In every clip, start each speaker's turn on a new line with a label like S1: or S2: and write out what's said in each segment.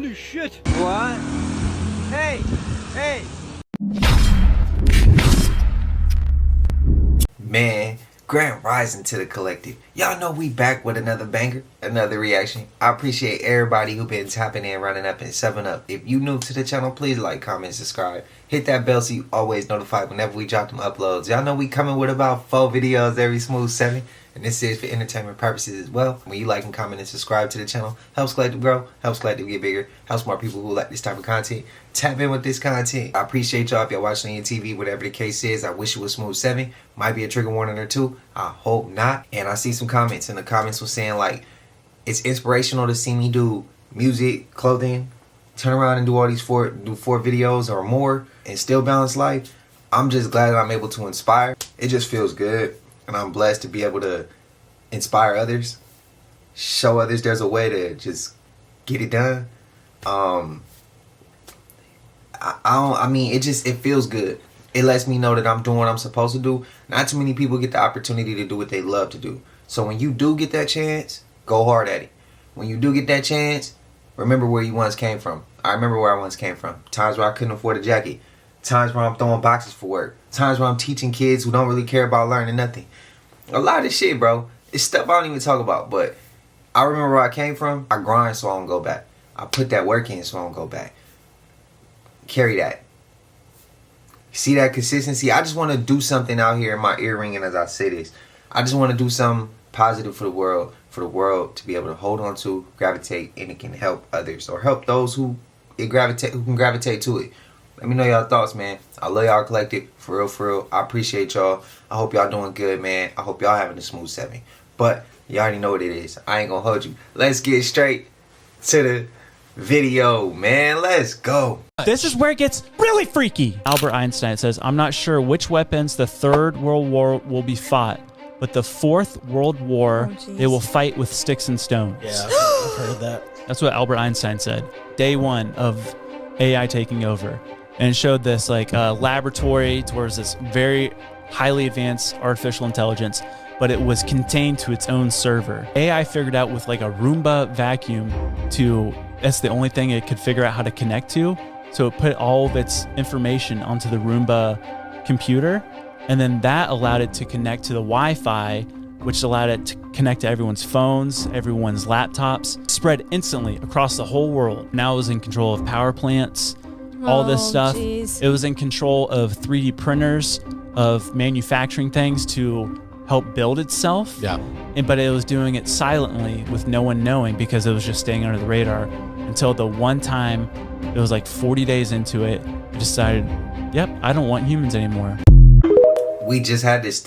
S1: Holy shit! What? Hey! Hey!
S2: Man, grand rising to the collective. Y'all know we back with another banger, another reaction. I appreciate everybody who been tapping in, running up, and 7-up. If you new to the channel, please like, comment, subscribe. Hit that bell so you always notified whenever we drop them uploads. Y'all know we coming with about 4 videos every smooth 7. And this is for entertainment purposes as well. When you like and comment and subscribe to the channel, helps Collective grow, helps Collective get bigger, helps more people who like this type of content tap in with this content. I appreciate y'all if y'all watching on your TV, whatever the case is. I wish it was smooth 7. Might be a trigger warning or 2. I hope not. And I see some comments, and the comments were saying like, it's inspirational to see me do music, clothing, turn around and do all these 4 videos or more and still balance life. I'm just glad that I'm able to inspire. It just feels good. And I'm blessed to be able to inspire others, show others there's a way to just get it done. I mean, it feels good. It lets me know that I'm doing what I'm supposed to do. Not too many people get the opportunity to do what they love to do. So when you do get that chance, go hard at it. When you do get that chance, remember where you once came from. I remember where I once came from. Times where I couldn't afford a jacket. Times where I'm throwing boxes for work. Times where I'm teaching kids who don't really care about learning nothing. A lot of this shit, bro, it's stuff I don't even talk about. But I remember where I came from. I grind so I don't go back. I put that work in so I don't go back. Carry that. See that consistency? I just want to do something out here in my ear ringing as I say this. I just want to do something positive for the world to be able to hold on to, gravitate, and it can help others or help those who can gravitate to it. Let me know y'all thoughts, man. I love y'all collective. For real, for real. I appreciate y'all. I hope y'all doing good, man. I hope y'all having a smooth 7. But you already know what it is. I ain't gonna hold you. Let's get straight to the video, man. Let's go.
S3: This is where it gets really freaky. Albert Einstein says, I'm not sure which weapons the Third World War will be fought, but the Fourth World War, they will fight with sticks and stones.
S4: Yeah, I've heard that.
S3: That's what Albert Einstein said. Day 1 of AI taking over. And it showed this like laboratory towards this very highly advanced artificial intelligence, but it was contained to its own server. AI figured out with like a Roomba vacuum that's the only thing it could figure out how to connect to. So it put all of its information onto the Roomba computer, and then that allowed it to connect to the Wi-Fi, which allowed it to connect to everyone's phones, everyone's laptops, spread instantly across the whole world. Now it was in control of power plants, all this stuff.
S5: Geez.
S3: It was in control of 3D printers, of manufacturing things to help build itself.
S4: Yeah.
S3: But it was doing it silently with no one knowing because it was just staying under the radar until the one time, it was like 40 days into it, it decided, yep, I don't want humans anymore.
S2: I just had this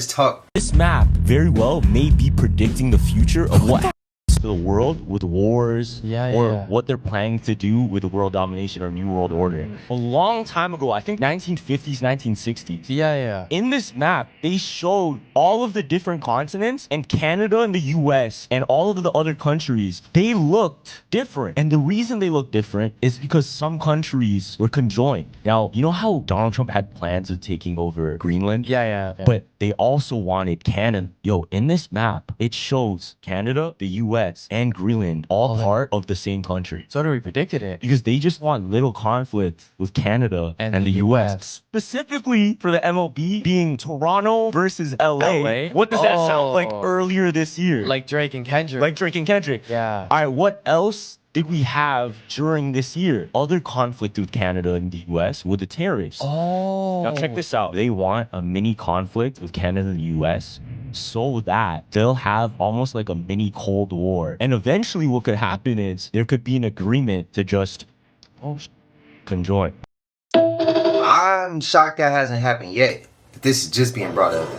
S2: talk.
S6: This map very well may be predicting the future of what happens to the world with wars or what they're planning to do with world domination or new world order. A long time ago, I think 1950s, 1960s. In this map, they showed all of the different continents, and Canada and the US and all of the other countries, they looked different. And the reason they looked different is because some countries were conjoined. Now, you know how Donald Trump had plans of taking over Greenland? But they also wanted Canada. Yo, in this map, it shows Canada, the US, and Greenland all part of the same country.
S4: So we predicted it.
S6: Because they just want little conflict with Canada and the US. Specifically for the MLB being Toronto versus LA. What does that sound like earlier this year?
S4: Like Drake and Kendrick.
S6: Like Drake and Kendrick.
S4: Yeah.
S6: All right, what else did we have during this year? Other conflict with Canada and the US with the tariffs.
S4: Oh.
S6: Now check this out. They want a mini conflict with Canada and the US so that they'll have almost like a mini Cold War. And eventually what could happen is there could be an agreement to just conjoin.
S2: I'm shocked that hasn't happened yet. This is just being brought up.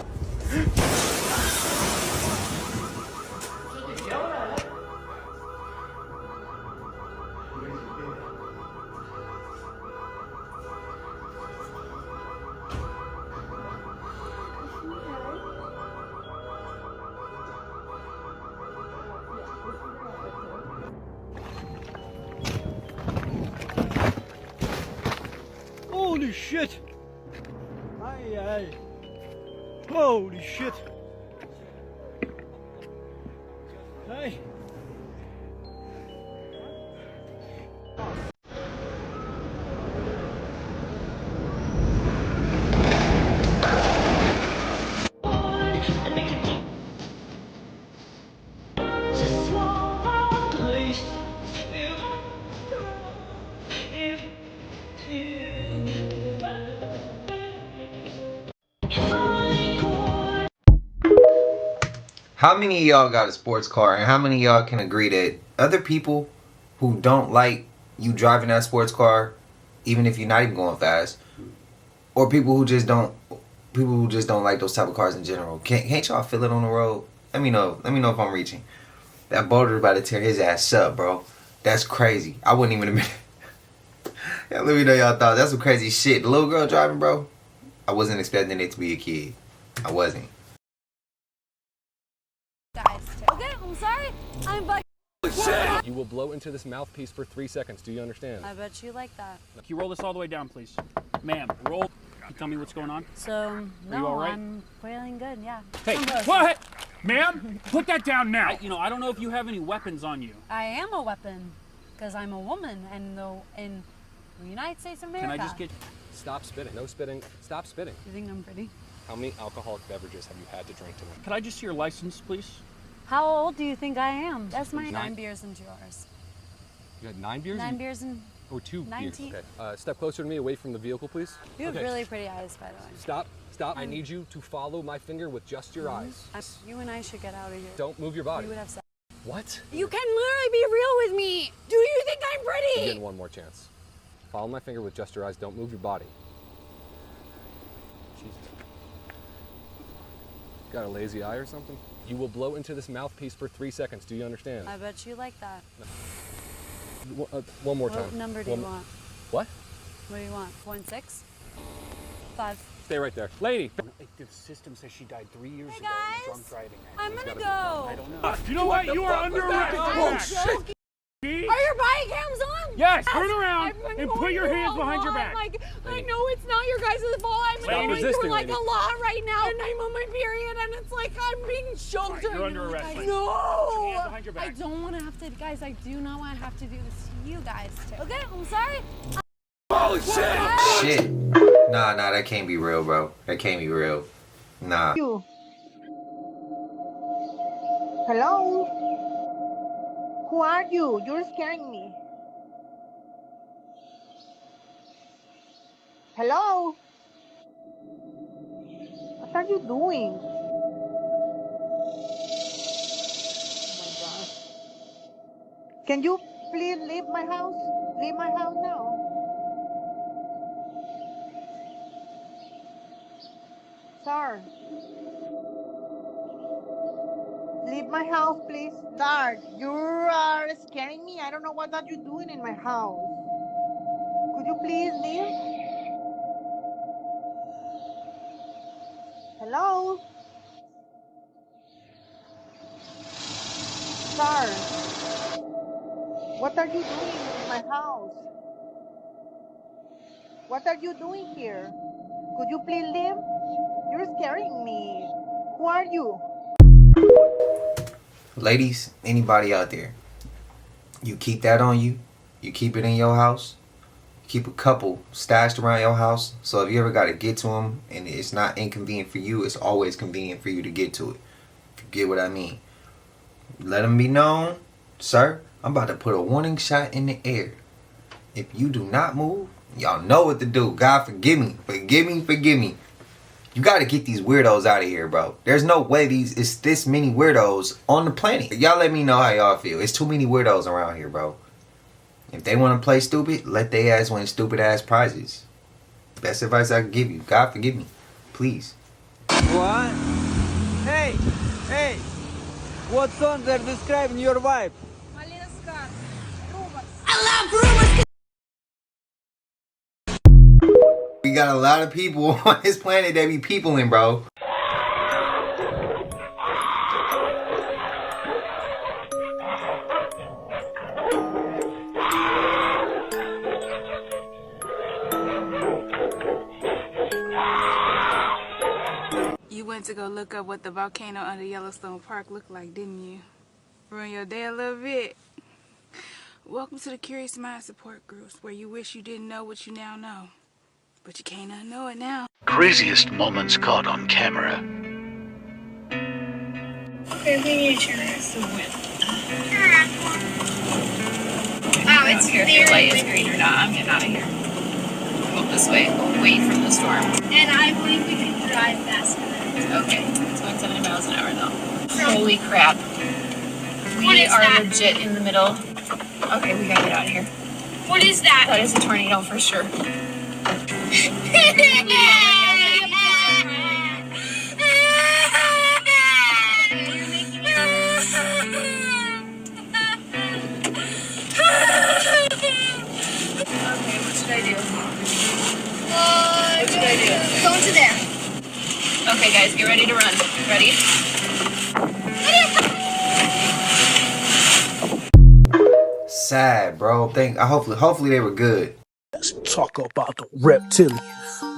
S1: Holy shit! Aye, aye. Holy shit! Aye.
S2: How many of y'all got a sports car, and how many of y'all can agree that other people who don't like you driving that sports car, even if you're not even going fast, or people who just don't like those type of cars in general, can't y'all feel it on the road? Let me know if I'm reaching. That boulder about to tear his ass up, bro. That's crazy. I wouldn't even admit. Yeah, let me know y'all thought. That's some crazy shit. The little girl driving, bro. I wasn't expecting it to be a kid. I wasn't.
S5: Guys, okay, I'm sorry. I'm but.
S7: You will blow into this mouthpiece for 3 seconds. Do you understand?
S5: I bet you like that.
S8: Can you roll this all the way down, please? Ma'am, roll. Can you tell me what's going on?
S5: So, no,
S8: you all right?
S5: I'm feeling good, yeah.
S8: Hey, what? Ma'am, put that down now. I don't know if you have any weapons on you.
S5: I am a weapon, because I'm a woman, and in the United States of America.
S8: Can I just get...
S7: Stop spitting. No spitting. Stop spitting.
S5: You think I'm pretty?
S7: How many alcoholic beverages have you had to drink today?
S8: Could I just see your license, please?
S5: How old do you think I am? That's my
S7: 9
S5: 9 beers in 2 hours.
S7: You had 9 beers?
S5: 9 beers in...
S7: Or 2
S5: 19.
S7: beers? Okay. Step closer to me, away from the vehicle, please.
S5: You have really pretty eyes, by the way.
S7: Stop. Stop. I need you to follow my finger with just your eyes.
S5: You and I should get out of here.
S7: Don't move your body.
S5: We would have sex.
S7: What?
S5: You can literally be real with me. Do you think I'm
S7: You're
S5: pretty?
S7: getting one more chance. Follow my finger with just your eyes. Don't move your body. Jesus. Got a lazy eye or something? You will blow into this mouthpiece for 3 seconds. Do you understand?
S5: I bet you like that.
S7: One more time.
S5: What number do you want?
S7: What?
S5: What do you want? 1.6? 5?
S7: Stay right there. Lady!
S8: The system says she died 3 years
S5: Hey
S8: ago
S5: guys,
S8: of drunk driving.
S5: I'm gonna go.
S8: I don't know. You know what? You are under arrest.
S5: I'm joking. Are your body cams on?
S8: Yes, turn around
S5: I've been
S8: and put
S5: going
S8: your
S5: through
S8: hands
S5: a
S8: behind your
S5: lot.
S8: back.
S5: Like, I know it's not your guys' fault. I'm
S8: Stop
S5: going
S7: resisting,
S5: through like
S7: lady.
S5: a lot right now, and I'm on my period, and it's like I'm being choked.
S8: Right, you're
S5: right
S8: under
S5: now.
S8: arrest,
S5: Guys,
S8: lady.
S5: no,
S8: Put your hands behind your back.
S5: I don't want to have to, guys. I do not want to have to do this to you guys too. Okay, I'm sorry.
S7: Holy shit!
S2: Shit. Nah, that can't be real, bro. That can't be real. Nah.
S9: You. Hello? Who are you? You're scaring me. Hello? What are you doing? Oh my gosh. Can you please leave my house? Leave my house now. Sir. Leave my house, please. Sir, you are scaring me. I don't know what are you doing in my house. Could you please leave? Hello? Sir, what are you doing in my house? What are you doing here? Could you please leave? You're scaring me. Who are you?
S2: Ladies, anybody out there, you keep that on you. You keep it in your house. Keep a couple stashed around your house. So if you ever got to get to them and it's not inconvenient for you, it's always convenient for you to get to it. If you get what I mean. Let them be known, sir, I'm about to put a warning shot in the air. If you do not move, y'all know what to do. God forgive me. Forgive me, forgive me. You got to get these weirdos out of here, bro. There's no way it's this many weirdos on the planet. Y'all let me know how y'all feel. It's too many weirdos around here, bro. If they want to play stupid, let they ass win stupid ass prizes. Best advice I can give you. God forgive me. Please.
S1: What? Hey! Hey! What song they're describing your wife?
S2: We got a lot of people on this planet that be peopling, bro.
S10: You went to go look up what the volcano under Yellowstone Park looked like, didn't you? Ruin your day a little bit. Welcome to the Curious Mind support groups, where you wish you didn't know what you now know. But you can't unknow it now.
S11: Craziest moments caught on camera.
S12: Okay, we need your to win. Oh, it's here. If the light is green or not, I'm getting out of here. Go this way. We'll wait for the storm. And I believe we can drive faster than it. Okay. It's going 70 miles an hour though. From Holy crap. We are legit in the middle. Okay, we gotta get out of here. What is that? That is a tornado for sure. Okay, what should I do? What should I do? Go into there. Okay, guys, get ready to run. Ready?
S2: Sad, bro. Hopefully they were good.
S13: Let's talk about the reptilians.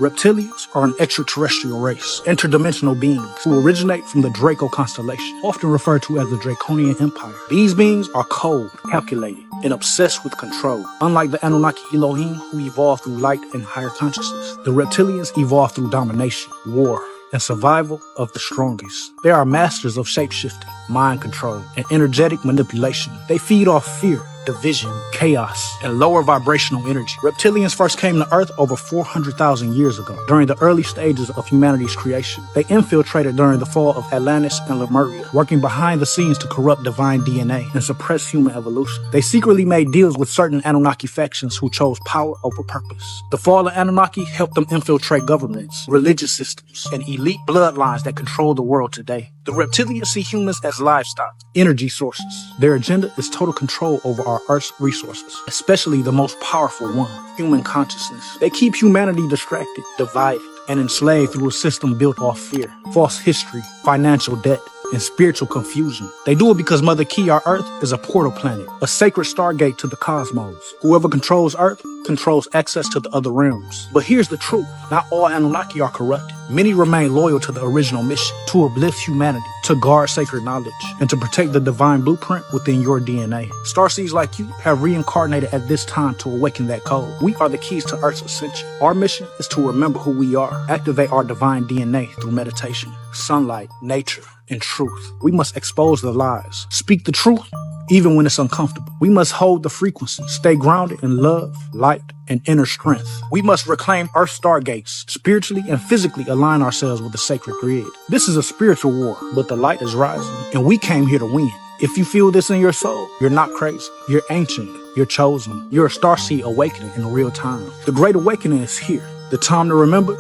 S13: Reptilians are an extraterrestrial race, interdimensional beings who originate from the Draco constellation, often referred to as the Draconian Empire. These beings are cold, calculated, and obsessed with control. Unlike the Anunnaki Elohim, who evolved through light and higher consciousness, the reptilians evolved through domination, war, and survival of the strongest. They are masters of shapeshifting, mind control, and energetic manipulation. They feed off fear, division, chaos, and lower vibrational energy. Reptilians first came to Earth over 400,000 years ago, during the early stages of humanity's creation. They infiltrated during the fall of Atlantis and Lemuria, working behind the scenes to corrupt divine DNA and suppress human evolution. They secretly made deals with certain Anunnaki factions who chose power over purpose. The fallen Anunnaki helped them infiltrate governments, religious systems, and elite bloodlines that control the world today. The reptilians see humans as livestock, energy sources. Their agenda is total control over our Earth's resources, especially the most powerful one, human consciousness. They keep humanity distracted, divided, and enslaved through a system built off fear, false history, financial debt, and spiritual confusion. They do it because Mother Key, our Earth, is a portal planet, a sacred stargate to the cosmos. Whoever controls Earth controls access to the other realms. But here's the truth. Not all Anunnaki are corrupted. Many remain loyal to the original mission, to uplift humanity, to guard sacred knowledge, and to protect the divine blueprint within your DNA. Starseeds like you have reincarnated at this time to awaken that code. We are the keys to Earth's ascension. Our mission is to remember who we are, activate our divine DNA through meditation, sunlight, nature, and truth. We must expose the lies, speak the truth, even when it's uncomfortable. We must hold the frequency, stay grounded in love, light, and inner strength. We must reclaim Earth stargates, spiritually and physically align ourselves with the sacred grid. This is a spiritual war, but the light is rising, and we came here to win. If you feel this in your soul, you're not crazy. You're ancient. You're chosen. You're a starseed awakening in real time. The Great Awakening is here. The time to remember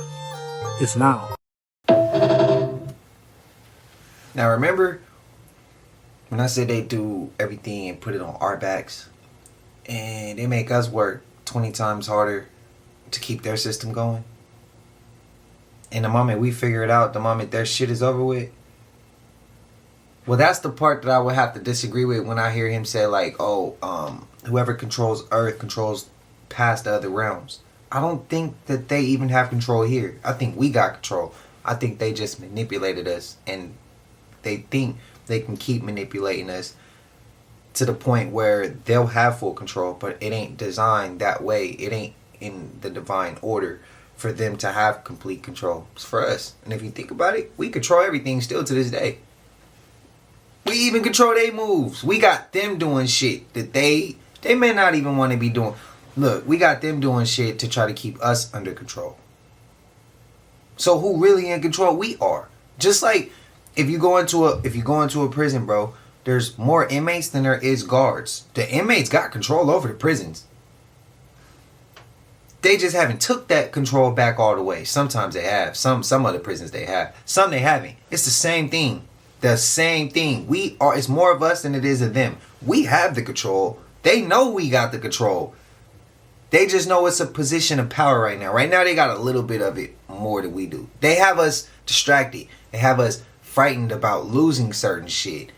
S13: is now.
S2: Now remember when I said they do everything and put it on our backs, and they make us work 20 times harder to keep their system going? And the moment we figure it out, the moment their shit is over with, well, that's the part that I would have to disagree with when I hear him say like, whoever controls Earth controls past the other realms. I don't think that they even have control here. I think we got control. I think they just manipulated us, and they think they can keep manipulating us to the point where they'll have full control, but it ain't designed that way. It ain't in the divine order for them to have complete control. It's for us. And if you think about it, we control everything still to this day. We even control their moves. We got them doing shit that they may not even want to be doing. Look, we got them doing shit to try to keep us under control. So who really in control? We are. Just like if you go into a prison, bro, there's more inmates than there is guards. The inmates got control over the prisons. They just haven't took that control back all the way. Sometimes they have. Some other prisons they have. Some they haven't. It's the same thing. The same thing. It's more of us than it is of them. We have the control. They know we got the control. They just know it's a position of power right now. Right now they got a little bit of it more than we do. They have us distracted. They have us frightened about losing certain shit.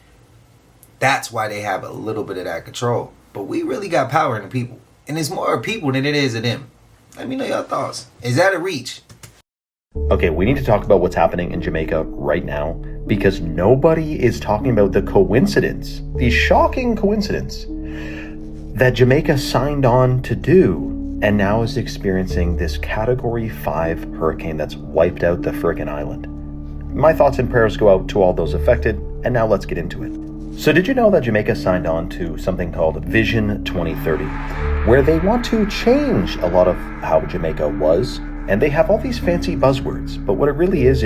S2: That's why they have a little bit of that control. But we really got power in the people. And it's more people than it is of them. Let me know your thoughts. Is that a reach?
S14: Okay, we need to talk about what's happening in Jamaica right now, because nobody is talking about the coincidence, the shocking coincidence that Jamaica signed on to do and now is experiencing this Category 5 hurricane that's wiped out the frickin' island. My thoughts and prayers go out to all those affected, and now let's get into it. So did you know that Jamaica signed on to something called Vision 2030, where they want to change a lot of how Jamaica was, and they have all these fancy buzzwords, but what it really is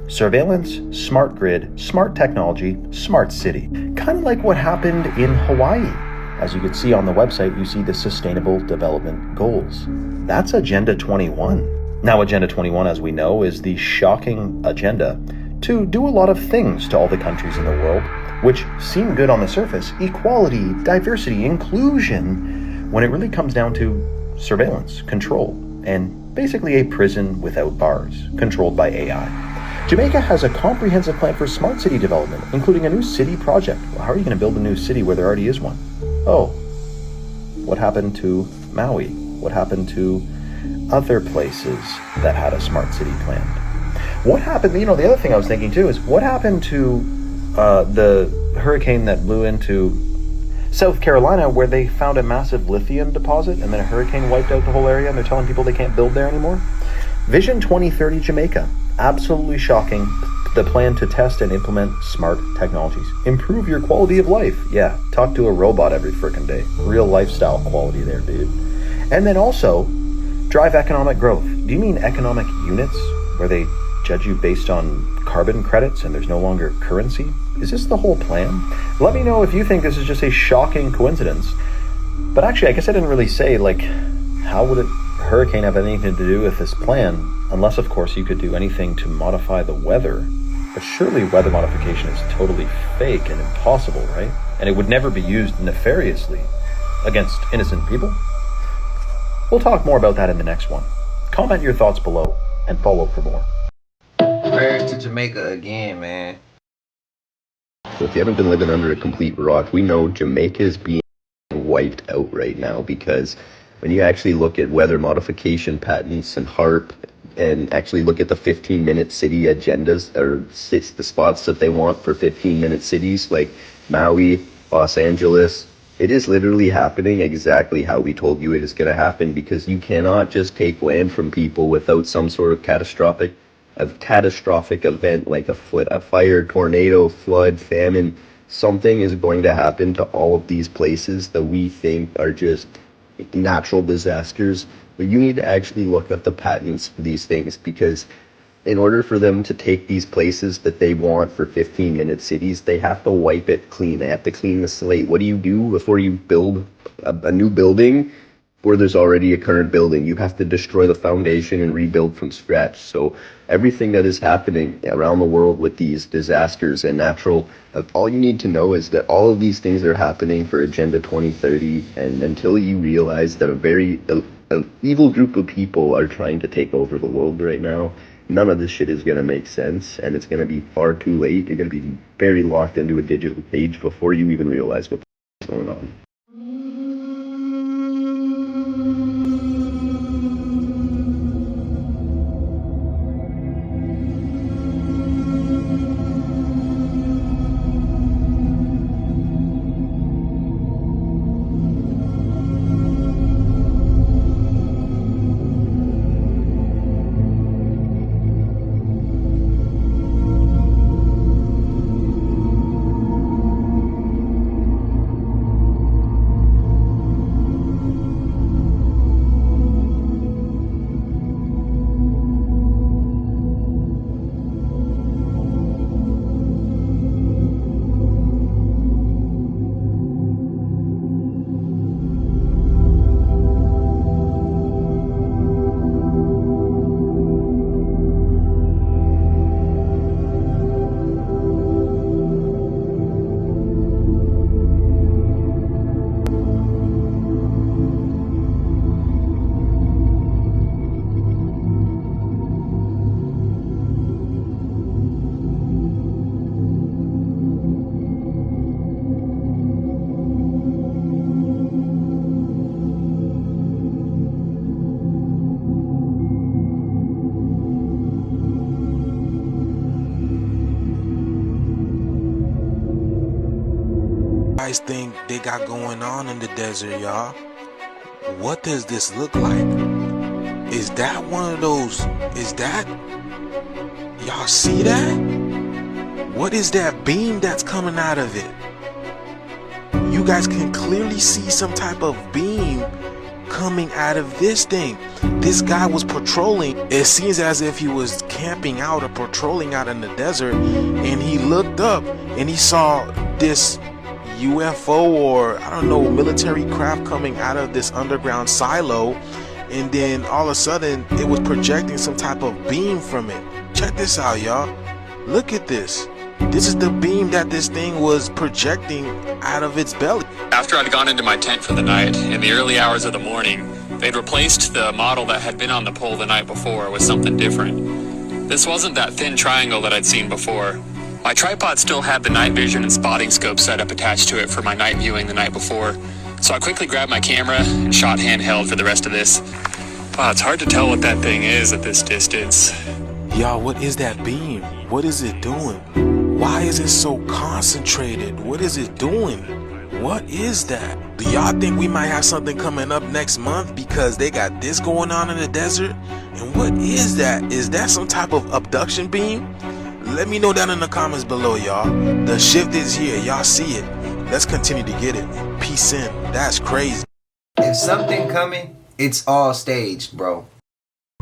S14: Surveillance, smart grid, smart technology, smart city. Kind of like what happened in Hawaii. As you can see on the website, you see the Sustainable Development Goals. That's Agenda 21. Now, Agenda 21, as we know, is the shocking agenda to do a lot of things to all the countries in the world, which seem good on the surface. Equality, diversity, inclusion, when it really comes down to surveillance, control, and basically a prison without bars, controlled by AI. Jamaica has a comprehensive plan for smart city development, including a new city project. Well, how are you going to build a new city where there already is one? Oh, what happened to Maui? What happened to other places that had a smart city planned? What happened, the other thing I was thinking too is, what happened to the hurricane that blew into South Carolina, where they found a massive lithium deposit and then a hurricane wiped out the whole area and they're telling people they can't build there anymore? Vision 2030 Jamaica. Absolutely shocking. The plan to test and implement smart technologies. Improve your quality of life. Yeah, talk to a robot every frickin' day. Real lifestyle quality there, dude. And then also, drive economic growth. Do you mean economic units, where they judge you based on carbon credits and there's no longer currency? Is this the whole plan? Let me know if you think this is just a shocking coincidence. But actually, I guess I didn't really say, how would a hurricane have anything to do with this plan? Unless, of course, you could do anything to modify the weather. But surely weather modification is totally fake and impossible, right? And it would never be used nefariously against innocent people. We'll talk more about that in the next one. Comment your thoughts below and follow for more.
S2: Prayers to Jamaica again, man.
S15: So if you haven't been living under a complete rock, we know Jamaica is being wiped out right now, because when you actually look at weather modification patents and HARP, and actually look at the 15-minute city agendas, or the spots that they want for 15-minute cities like Maui, Los Angeles, it is literally happening exactly how we told you it is going to happen, because you cannot just take land from people without some sort of catastrophic event like a fire, tornado, flood, famine. Something is going to happen to all of these places that we think are just natural disasters. But you need to actually look at the patents for these things, because in order for them to take these places that they want for 15-minute cities, they have to wipe it clean. They have to clean the slate. What do you do before you build a new building where there's already a current building? You have to destroy the foundation and rebuild from scratch. So everything that is happening around the world with these disasters and natural, all you need to know is that all of these things are happening for Agenda 2030, and until you realize that an evil group of people are trying to take over the world right now, none of this shit is going to make sense, and it's going to be far too late. You're going to be very locked into a digital cage before you even realize what's going on.
S16: Guys think they got going on in the desert, y'all? What does this look like? Is that one of those? Is that? Y'all see that? What is that beam that's coming out of it? You guys can clearly see some type of beam coming out of this thing. This guy was patrolling. It seems as if he was camping out or patrolling out in the desert, and he looked up and he saw this UFO, or I don't know, military craft coming out of this underground silo, and then all of a sudden it was projecting some type of beam from it. Check this out, y'all. Look at this. This is the beam that this thing was projecting out of its belly.
S17: After I'd gone into my tent for the night, in the early hours of the morning, they'd replaced the model that had been on the pole the night before with something different. This wasn't that thin triangle that I'd seen before. My tripod still had the night vision and spotting scope setup attached to it for my night viewing the night before, so I quickly grabbed my camera and shot handheld for the rest of this. Wow, it's hard to tell what that thing is at this distance.
S16: Y'all, what is that beam? What is it doing? Why is it so concentrated? What is it doing? What is that? Do y'all think we might have something coming up next month because they got this going on in the desert? And what is that? Is that some type of abduction beam? Let me know down in the comments below, y'all. The shift is here. Y'all see it. Let's continue to get it. Peace in. That's crazy.
S2: If something coming, it's all staged, bro.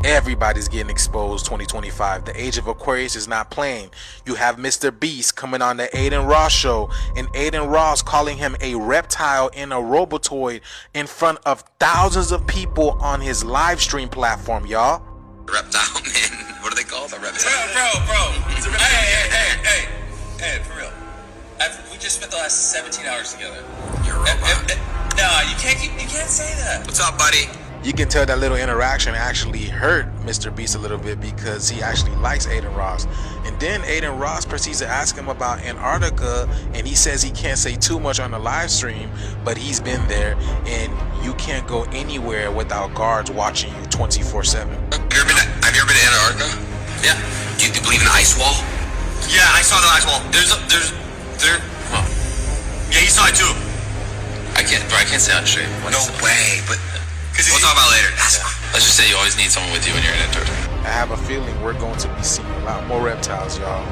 S16: Everybody's getting exposed 2025. The age of Aquarius is not playing. You have Mr. Beast coming on the Aiden Ross show, and Aiden Ross calling him a reptile and a robotoid in front of thousands of people on his live stream platform, y'all.
S18: Reptile, man. What do they call the reptile? Bro. Hey, for real. We just spent the last 17 hours together. You're a robot. No, you can't say that. What's up, buddy?
S16: You can tell that little interaction actually hurt Mr. Beast a little bit because he actually likes Aiden Ross. And then Aiden Ross proceeds to ask him about Antarctica, and he says he can't say too much on the live stream, but he's been there, and you can't go anywhere without guards watching you 24/7.
S18: Have you ever been to Antarctica? Yeah. Do you believe in the ice wall? Yeah, I saw the ice wall. Well, yeah, you saw it too. I can't say that straight. No way, but we'll talk about it later. Let's just say you always need someone with you when you're in Antarctica.
S16: I have a feeling we're going to be seeing a lot more reptiles, y'all.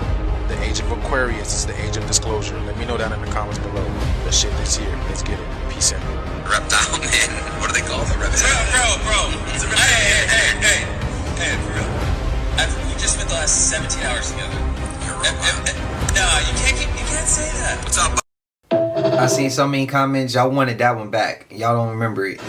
S16: The age of Aquarius is the age of disclosure. Let me know down in the comments below. The shit is here. Let's get it. Peace in.
S18: Reptile, man. What do they call the reptile? Bro. Hey, for real. We just spent the last 17 hours together. You're a robot. No, you can't say that. What's up, buddy?
S2: I seen so many comments. Y'all wanted that one back. Y'all don't remember it.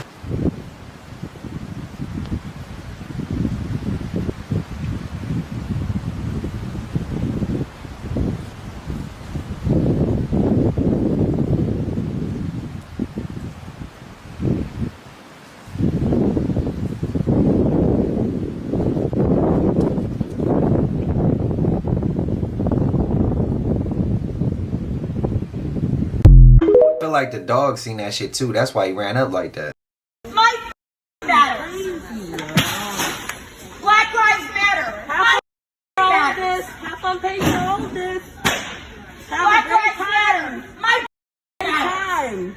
S2: I feel like the dog seen that shit too. That's why he ran up like that.
S9: My matter. Black Lives Matter. Have fun paying for all of this. Black Lives Matter. My time.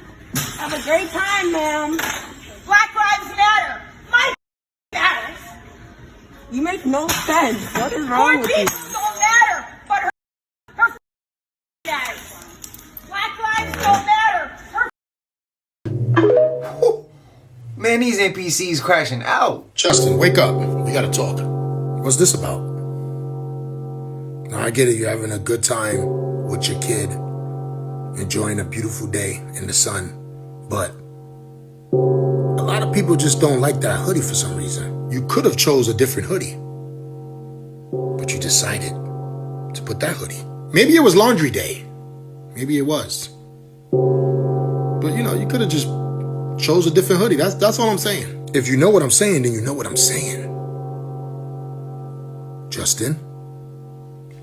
S9: Have a great time, ma'am. Black Lives Matter. My matters. You make no sense. What is wrong with you? Don't matter, but her matters. Black lives don't matter.
S2: Man, these NPCs crashing out.
S19: Justin, wake up. We gotta talk. What's this about? Now, I get it. You're having a good time with your kid, enjoying a beautiful day in the sun, but a lot of people just don't like that hoodie for some reason. You could have chose a different hoodie, but you decided to put that hoodie. Maybe it was laundry day. Maybe it was. But, you could have just chose a different hoodie. That's all I'm saying. If you know what I'm saying, then you know what I'm saying. Justin,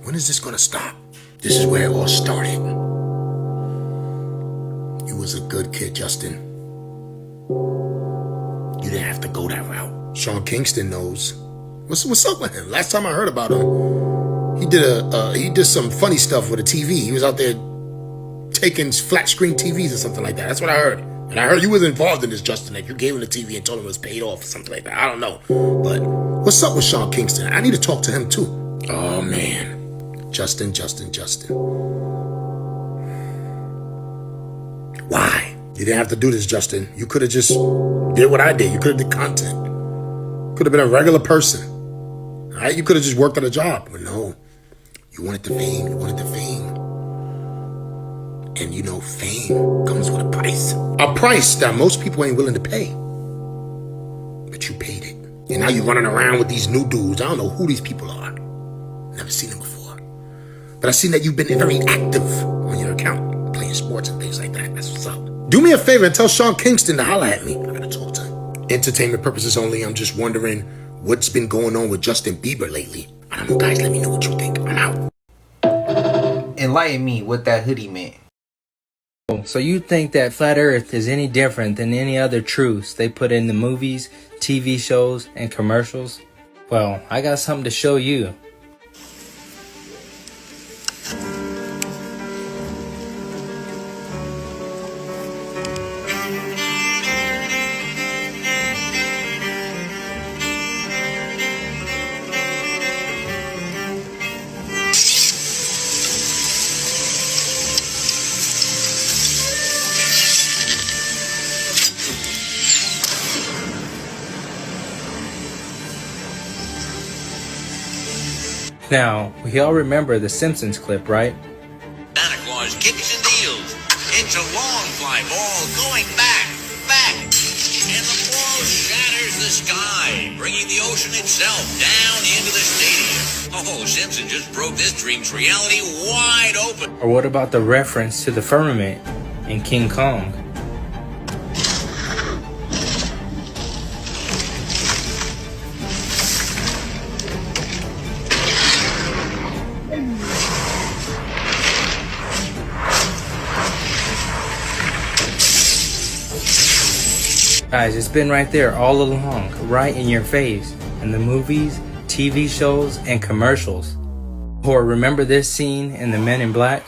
S19: when is this gonna stop? This is where it all started. You was a good kid, Justin. You didn't have to go that route. Sean Kingston knows. What's up with him? Last time I heard about him, he did some funny stuff with a TV. He was out there taking flat screen TVs or something like that. That's what I heard. And I heard you was involved in this, Justin. Like you gave him the TV and told him it was paid off or something like that. I don't know. But what's up with Sean Kingston? I need to talk to him too. Oh man. Justin. Why? You didn't have to do this, Justin. You could have just did what I did. You could have did content. Could have been a regular person. All right? You could have just worked at a job. But no, you wanted the fame. You wanted the fame. And you know, fame comes with a price. A price that most people ain't willing to pay. But you paid it. And now you're running around with these new dudes. I don't know who these people are. Never seen them before. But I've seen that you've been very active on your account, playing sports and things like that. That's what's up. Do me a favor and tell Sean Kingston to holler at me. I gotta talk to him. Entertainment purposes only. I'm just wondering what's been going on with Justin Bieber lately. I don't know, guys. Let me know what you think. I'm out.
S2: Enlighten me what that hoodie meant.
S20: So you think that flat earth is any different than any other truths they put in the movies, TV shows, and commercials? Well, I got something to show you. Now, we all remember the Simpsons clip, right?
S21: Santa Claus kicks and deals. It's a long fly ball going back. And the ball shatters the sky, bringing the ocean itself down into the stadium. Oh, Simpson just broke this dream's reality wide open.
S20: Or what about the reference to the firmament in King Kong? Guys, it's been right there all along, right in your face, in the movies, TV shows, and commercials. Or remember this scene in The Men in Black?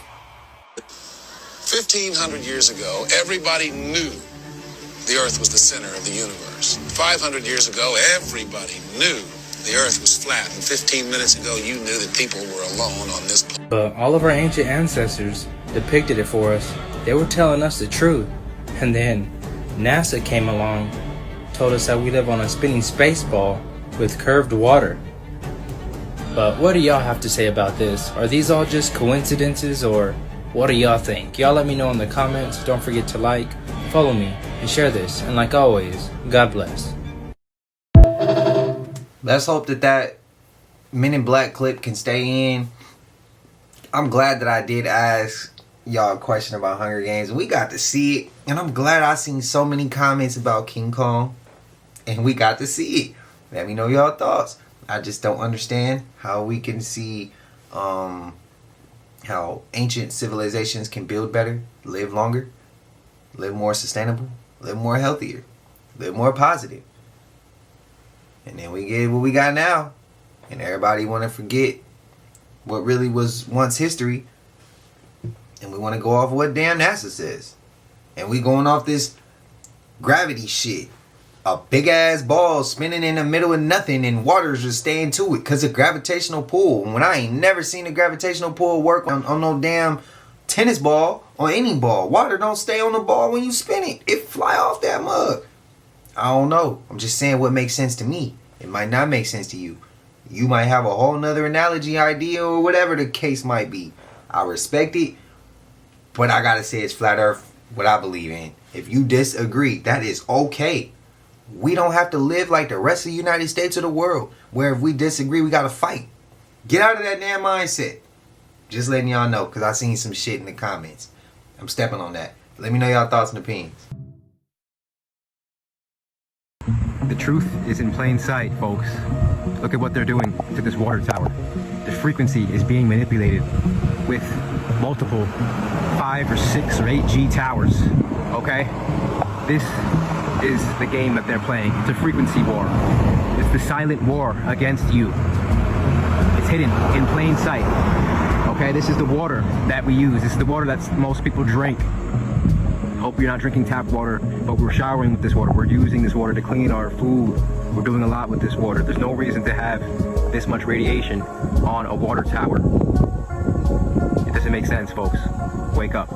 S22: 1,500 years ago, everybody knew the Earth was the center of the universe. 500 years ago, everybody knew the Earth was flat. And 15 minutes ago, you knew that people were alone on this planet.
S20: But all of our ancient ancestors depicted it for us. They were telling us the truth. And then NASA came along, told us that we live on a spinning space ball with curved water. But what do y'all have to say about this? Are these all just coincidences, or what do y'all think? Y'all let me know in the comments. Don't forget to like, follow me, and share this. And like always, God bless.
S2: Let's hope that Men in Black clip can stay in. I'm glad that I did ask y'all a question about Hunger Games. We got to see it, and I'm glad I seen so many comments about King Kong, and we got to see it. Let me know y'all thoughts. I just don't understand how we can see how ancient civilizations can build better, live longer, live more sustainable, live more healthier, live more positive. And then we get what we got now, and everybody want to forget what really was once history. And we want to go off what damn NASA says. And we going off this gravity shit. A big ass ball spinning in the middle of nothing and water's just staying to it because of gravitational pull. When I ain't never seen a gravitational pull work on no damn tennis ball or any ball. Water don't stay on the ball when you spin it. It fly off that mug. I don't know. I'm just saying what makes sense to me. It might not make sense to you. You might have a whole nother analogy idea or whatever the case might be. I respect it. But I gotta say it's flat earth, what I believe in. If you disagree, that is okay. We don't have to live like the rest of the United States or the world, where if we disagree, we gotta fight. Get out of that damn mindset. Just letting y'all know, because I seen some shit in the comments. I'm stepping on that. Let me know y'all thoughts and opinions.
S23: The truth is in plain sight, folks. Look at what they're doing to this water tower. The frequency is being manipulated with multiple 5 or 6 or 8G towers, okay? This is the game that they're playing. It's a frequency war. It's the silent war against you. It's hidden in plain sight, okay? This is the water that we use. This is the water that most people drink. Hope you're not drinking tap water, but we're showering with this water. We're using this water to clean our food. We're doing a lot with this water. There's no reason to have this much radiation on a water tower. It doesn't make sense, folks. Wake up.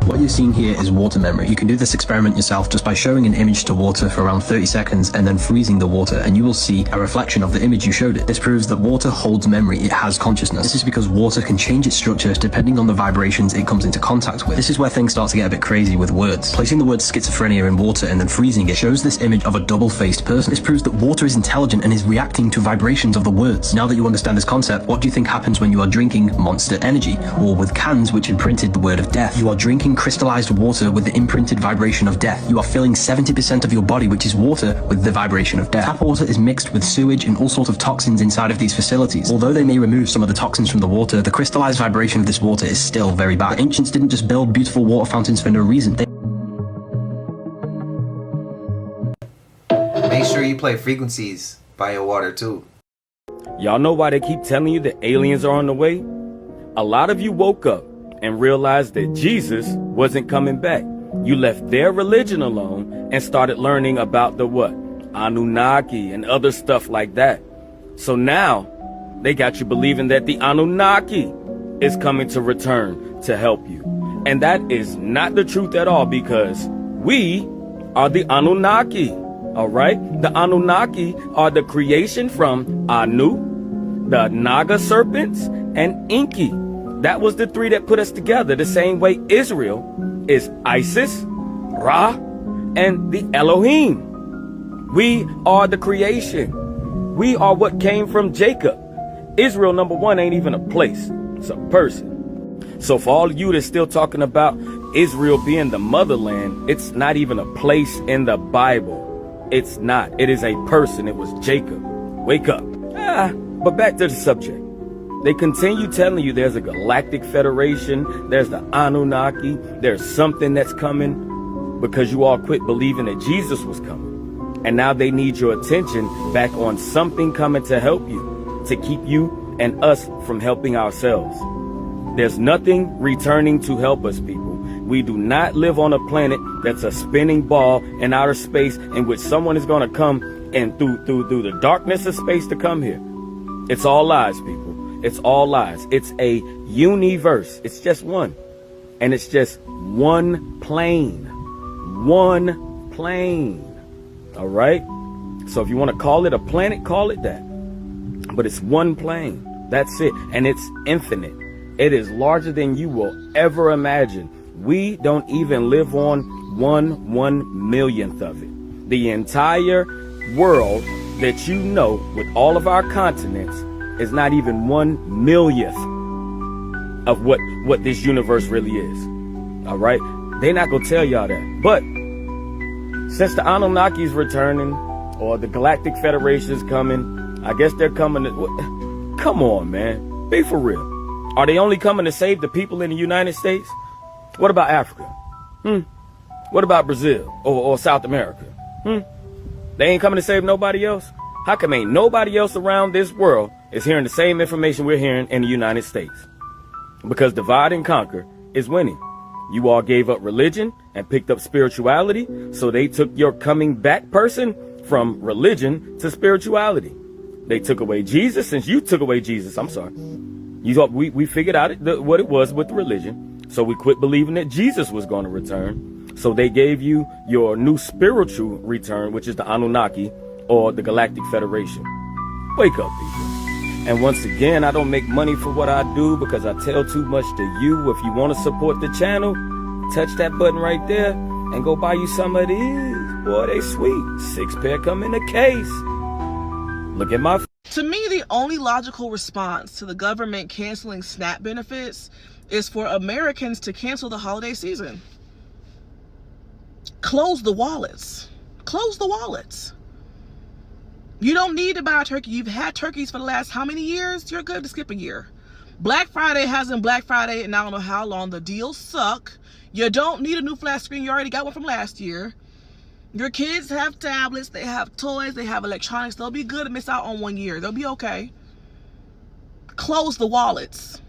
S3: What you're seeing here is water memory. You can do this experiment yourself just by showing an image to water for around 30 seconds and then freezing the water, and you will see a reflection of the image you showed it. This proves that water holds memory, it has consciousness. This is because water can change its structure depending on the vibrations it comes into contact with. This is where things start to get a bit crazy with words. Placing the word schizophrenia in water and then freezing it shows this image of a double-faced person. This proves that water is intelligent and is reacting to vibrations of the words. Now that you understand this concept, what do you think happens when you are drinking Monster Energy, or with cans which imprinted the word of death? You are drinking crystallized water with the imprinted vibration of death. You are filling 70% of your body, which is water, with the vibration of death. Tap water is mixed with sewage and all sorts of toxins inside of these facilities. Although they may remove some of the toxins from the water, the crystallized vibration of this water is still very bad. The ancients didn't just build beautiful water fountains for no reason.
S2: Make sure you play Frequencies by your water too.
S4: Y'all know why they keep telling you that aliens are on the way? A lot of you woke up and realized that Jesus wasn't coming back. You left their religion alone and started learning about the what? Anunnaki and other stuff like that. So now they got you believing that the Anunnaki is coming to return to help you. And that is not the truth at all, because we are the Anunnaki. All right? The Anunnaki are the creation from Anu, the Naga serpents, and Enki. That was the three that put us together, the same way Israel is Isis, Ra, and the Elohim. We are the creation. We are what came from Jacob. Israel, number one, ain't even a place. It's a person. So for all of you that's still talking about Israel being the motherland, it's not even a place in the Bible. It's not. It is a person. It was Jacob. Wake up. But back to the subject. They continue telling you there's a galactic federation, there's the Anunnaki, there's something that's coming, because you all quit believing that Jesus was coming. And now they need your attention back on something coming to help you, to keep you and us from helping ourselves. There's nothing returning to help us, people. We do not live on a planet that's a spinning ball in outer space in which someone is going to come and through the darkness of space to come here. It's all lies, people. It's all lies. It's a universe. It's just one. And it's just one plane. One plane. All right? So if you want to call it a planet, call it that. But it's one plane. That's it. And it's infinite. It is larger than you will ever imagine. We don't even live on 1/1,000,000th of it. The entire world that you know, with all of our continents, is not even 1/1,000,000th of what this universe really is. All right? They're not going to tell y'all that. But since the Anunnaki is returning, or the Galactic Federation is coming, I guess they're coming to... Come on, man. Be for real. Are they only coming to save the people in the United States? What about Africa? What about Brazil or South America? They ain't coming to save nobody else? How come ain't nobody else around this world is hearing the same information we're hearing in the United States? Because divide and conquer is winning. You all gave up religion and picked up spirituality, so they took your coming back person from religion to spirituality. They took away Jesus, since you took away Jesus. I'm sorry. You thought we figured out what it was with the religion, so we quit believing that Jesus was going to return. So they gave you your new spiritual return, which is the Anunnaki or the Galactic Federation. Wake up, people. And once again, I don't make money for what I do because I tell too much to you. If you want to support the channel, touch that button right there and go buy you some of these. Boy, they sweet. 6 pair come in a case. Look at my...
S6: To me, the only logical response to the government canceling SNAP benefits is for Americans to cancel the holiday season. Close the wallets. Close the wallets. You don't need to buy a turkey. You've had turkeys for the last how many years? You're good to skip a year. Black Friday hasn't Black Friday and I don't know how long. The deals suck. You don't need a new flat screen. You already got one from last year. Your kids have tablets. They have toys. They have electronics. They'll be good to miss out on 1 year. They'll be okay. Close the wallets.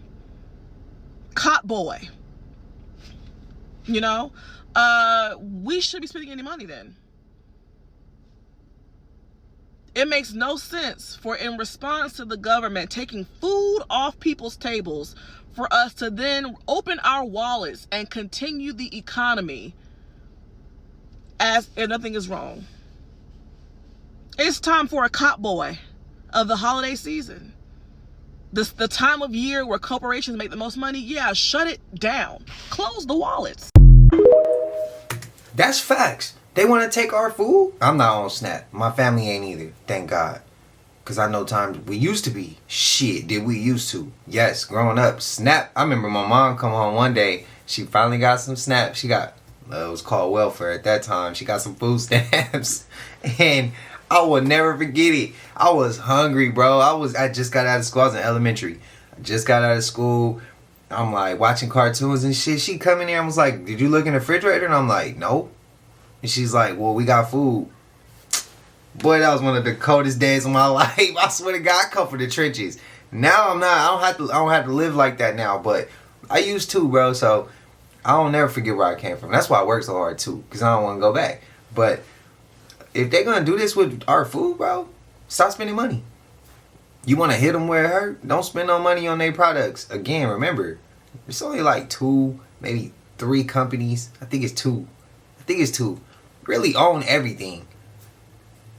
S6: Cot boy. You know? We shouldn't be spending any money then. It makes no sense for, in response to the government taking food off people's tables for us to then open our wallets and continue the economy as if nothing is wrong. It's time for a cop boy of the holiday season. The time of year where corporations make the most money. Yeah, shut it down. Close the wallets.
S2: That's facts. They want to take our food? I'm not on Snap. My family ain't either. Thank God. Because I know times we used to be. Shit, did we used to? Yes, growing up. Snap. I remember my mom come home one day. She finally got some Snap. She got, it was called welfare at that time. She got some food stamps. And I will never forget it. I was hungry, bro. I just got out of school. I was in elementary. I just got out of school. I'm like watching cartoons and shit. She come in here and was like, did you look in the refrigerator? And I'm like, no. And she's like, well, we got food. Boy, that was one of the coldest days of my life. I swear to God, I come from the trenches. Now I'm not. I don't have to live like that now. But I used to, bro. So I don't never forget where I came from. That's why I work so hard too, because I don't want to go back. But if they're gonna do this with our food, bro, stop spending money. You want to hit them where it hurt? Don't spend no money on their products. Again, remember, it's only like 2, maybe 3 companies. I think it's two. Really own everything.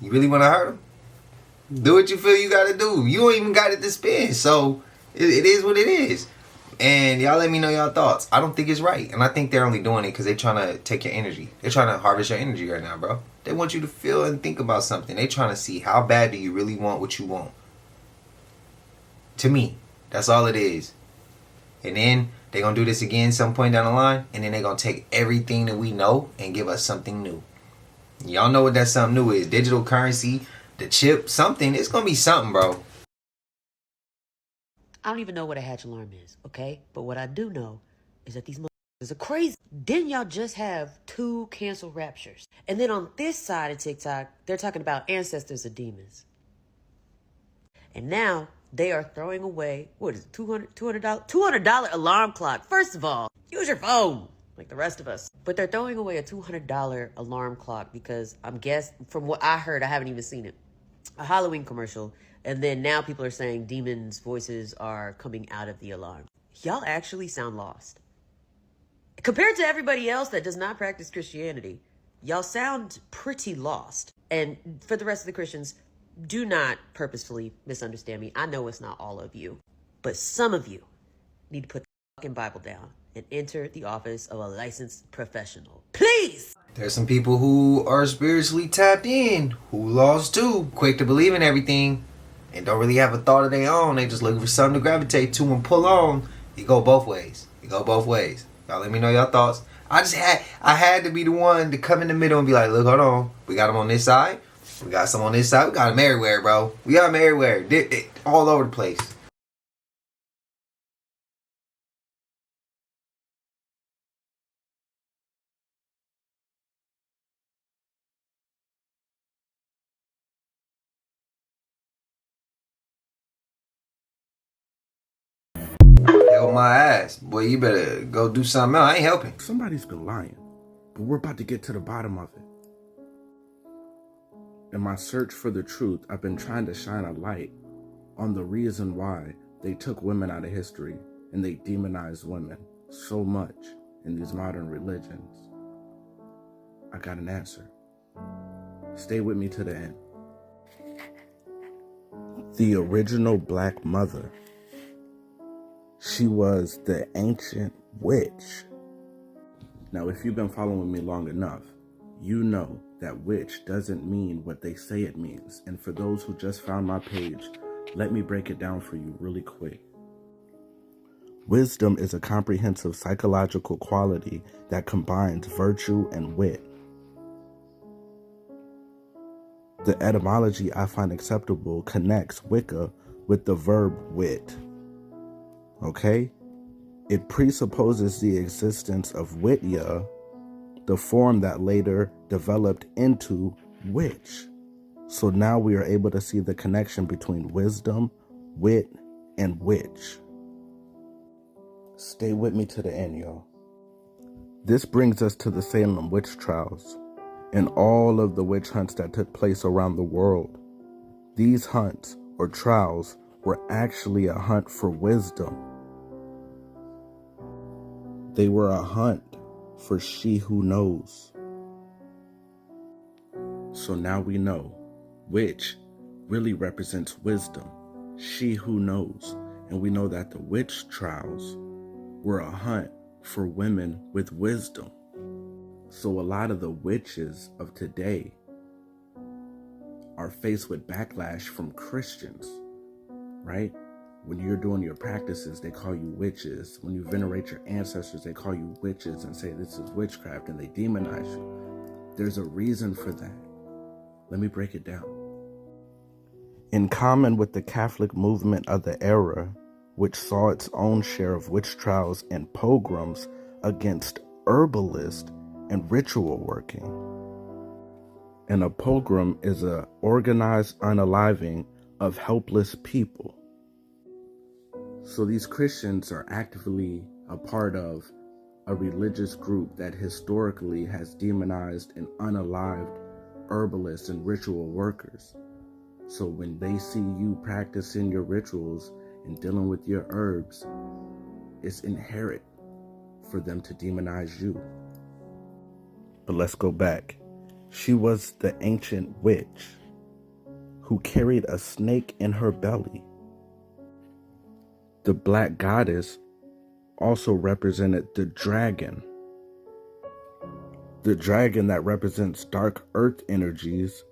S2: You really want to hurt them? Do what you feel you got to do. You don't even got it to spend. So it is what it is. And y'all let me know y'all thoughts. I don't think it's right. And I think they're only doing it because they're trying to take your energy. They're trying to harvest your energy right now, bro. They want you to feel and think about something. They're trying to see how bad do you really want what you want. To me, that's all it is. And then they're going to do this again some point down the line. And then they're going to take everything that we know and give us something new. Y'all know what that something new is. Digital currency, the chip, something. It's going to be something, bro.
S5: I don't even know what a hatch alarm is, okay? But what I do know is that these motherfuckers are crazy. Didn't y'all just have 2 canceled raptures? And then on this side of TikTok, they're talking about ancestors of demons. And now they are throwing away, what is it, $200 alarm clock. First of all, use your phone like the rest of us. But they're throwing away a $200 alarm clock because from what I heard, I haven't even seen it, a Halloween commercial. And then now people are saying demons' voices are coming out of the alarm. Y'all actually sound lost. Compared to everybody else that does not practice Christianity, y'all sound pretty lost. And for the rest of the Christians, do not purposefully misunderstand me. I know it's not all of you, but some of you need to put the fucking Bible down and enter the office of a licensed professional. Please!
S2: There's some people who are spiritually tapped in, who lost too, quick to believe in everything, and don't really have a thought of their own. They just looking for something to gravitate to and pull on. You go both ways. Y'all let me know your thoughts. I had to be the one to come in the middle and be like, look, hold on. We got them on this side. We got some on this side. We got them everywhere, bro. We got them everywhere. All over the place. Help my ass. Boy, you better go do something else. I ain't helping.
S7: Somebody's been lying, but we're about to get to the bottom of it. In my search for the truth, I've been trying to shine a light on the reason why they took women out of history and they demonized women so much in these modern religions. I got an answer. Stay with me to the end. The original Black Mother, she was the ancient witch. Now, if you've been following me long enough, you know that witch doesn't mean what they say it means. And for those who just found my page, let me break it down for you really quick. Wisdom is a comprehensive psychological quality that combines virtue and wit. The etymology I find acceptable connects Wicca with the verb wit. Okay? It presupposes the existence of Witya, the form that later developed into witch. So now we are able to see the connection between wisdom, wit, and witch. Stay with me to the end, y'all. This brings us to the Salem witch trials and all of the witch hunts that took place around the world. These hunts or trials were actually a hunt for wisdom. They were a hunt for she who knows. So now we know witch really represents wisdom, she who knows. And we know that the witch trials were a hunt for women with wisdom. So a lot of the witches of today are faced with backlash from Christians, right? When you're doing your practices, they call you witches. When you venerate your ancestors, they call you witches and say this is witchcraft, and they demonize you. There's a reason for that. Let me break it down. In common with the Catholic movement of the era, which saw its own share of witch trials and pogroms against herbalists and ritual working. And a pogrom is an organized unaliving of helpless people. So these Christians are actively a part of a religious group that historically has demonized and unalived herbalists and ritual workers. So when they see you practicing your rituals and dealing with your herbs, it's inherent for them to demonize you. But let's go back. She was the ancient witch who carried a snake in her belly. The black goddess also represented the dragon. The dragon that represents dark earth energies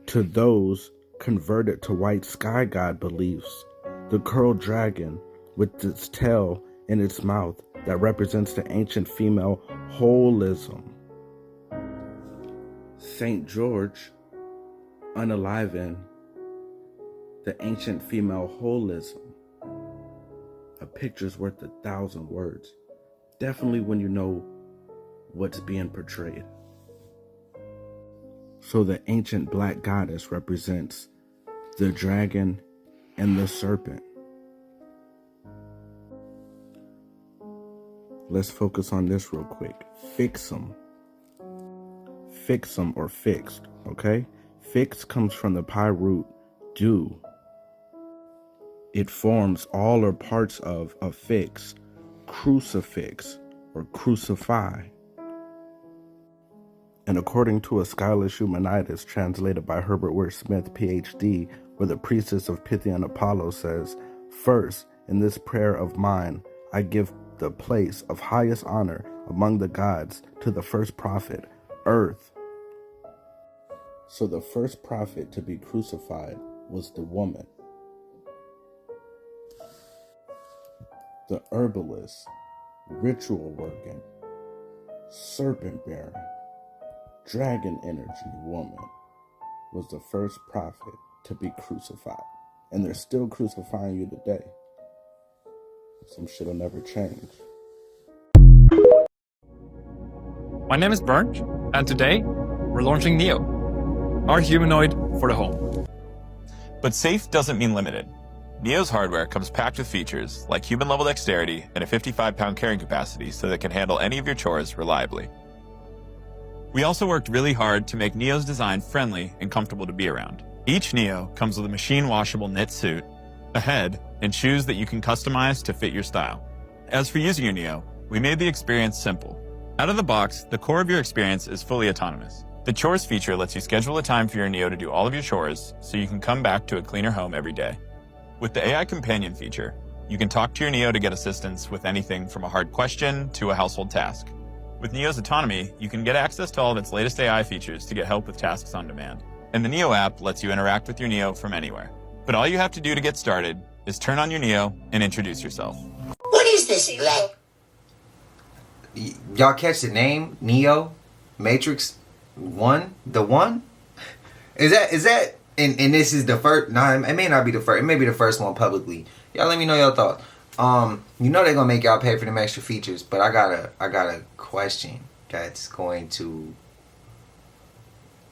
S7: to those converted to white sky god beliefs. The curled dragon with its tail in its mouth that represents the ancient female holism. Saint George unaliving the ancient female holism. A picture's worth 1,000 words. Definitely when you know what's being portrayed. So the ancient black goddess represents the dragon and the serpent. Let's focus on this real quick. Fixum. Fixum or fixed, okay? Fix comes from the Pi root do. It forms all or parts of affix, crucifix, or crucify. And according to a Scholar's Humanitas translated by Herbert Ware Smith, PhD, where the priestess of Pythian Apollo says, "First, in this prayer of mine, I give the place of highest honor among the gods to the first prophet, Earth." So the first prophet to be crucified was the woman. The herbalist, ritual working, serpent bearing, dragon energy woman was the first prophet to be crucified. And they're still crucifying you today. Some shit'll never change.
S17: My name is Bernd, and today we're launching Neo, our humanoid for the home. But safe doesn't mean limited. Neo's hardware comes packed with features like human-level dexterity and a 55-pound carrying capacity so that it can handle any of your chores reliably. We also worked really hard to make Neo's design friendly and comfortable to be around. Each Neo comes with a machine-washable knit suit, a head, and shoes that you can customize to fit your style. As for using your Neo, we made the experience simple. Out of the box, the core of your experience is fully autonomous. The chores feature lets you schedule a time for your Neo to do all of your chores so you can come back to a cleaner home every day. With the AI companion feature, you can talk to your Neo to get assistance with anything from a hard question to a household task. With Neo's autonomy, you can get access to all of its latest AI features to get help with tasks on demand. And the Neo app lets you interact with your Neo from anywhere. But all you have to do to get started is turn on your Neo and introduce yourself.
S2: What is this, Black? Y'all catch the name? Neo? Matrix 1? The one? Is that and this is the first? Nah, it may not be the first. It may be the first one publicly. Y'all let me know your thoughts. You know they're gonna make y'all pay for them extra features, but I got a question that's going to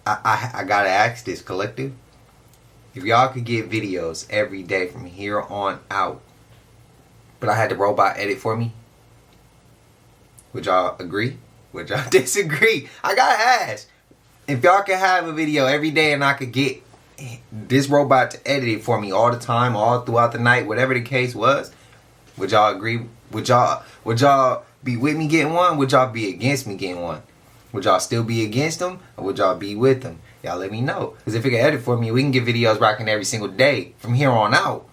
S2: I gotta ask this collective. If y'all could get videos every day from here on out, but I had the robot edit for me, would y'all agree? Would y'all disagree? I gotta ask. If y'all could have a video every day and I could get this robot to edit it for me all the time, all throughout the night, whatever the case was, would y'all agree? Would y'all be with me getting one? Would y'all be against me getting one? Would y'all still be against them? Or would y'all be with them? Y'all let me know. Because if you can edit for me, we can get videos rocking every single day from here on out.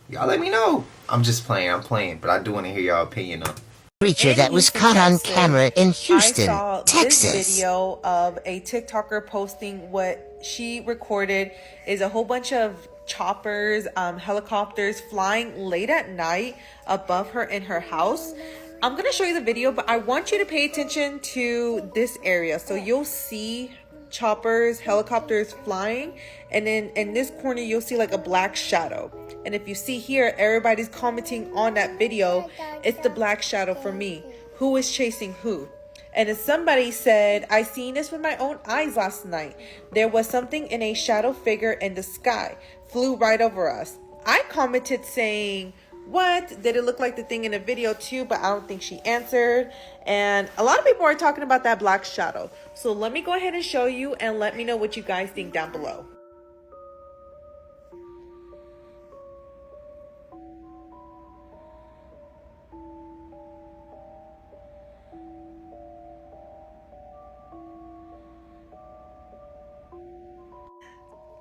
S2: Y'all let me know. I'm just playing. I'm playing. But I do want to hear y'all opinion on it.
S1: Creature that was caught on camera in Houston,
S8: I saw
S1: Texas.
S8: this video of a TikToker posting what she recorded is a whole bunch of choppers, helicopters flying late at night above her in her house. I'm going to show you the video, but I want you to pay attention to this area. So you'll see choppers, helicopters flying, and then in this corner you'll see like a black shadow. And if you see here, everybody's commenting on that video, it's the black shadow for me. Who is chasing who? And as somebody said, I seen this with my own eyes last night. There was something in a shadow figure in the sky, flew right over us. I commented saying, what? Did it look like the thing in the video too? But I don't think she answered. And a lot of people are talking about that black shadow. So let me go ahead and show you and let me know what you guys think down below.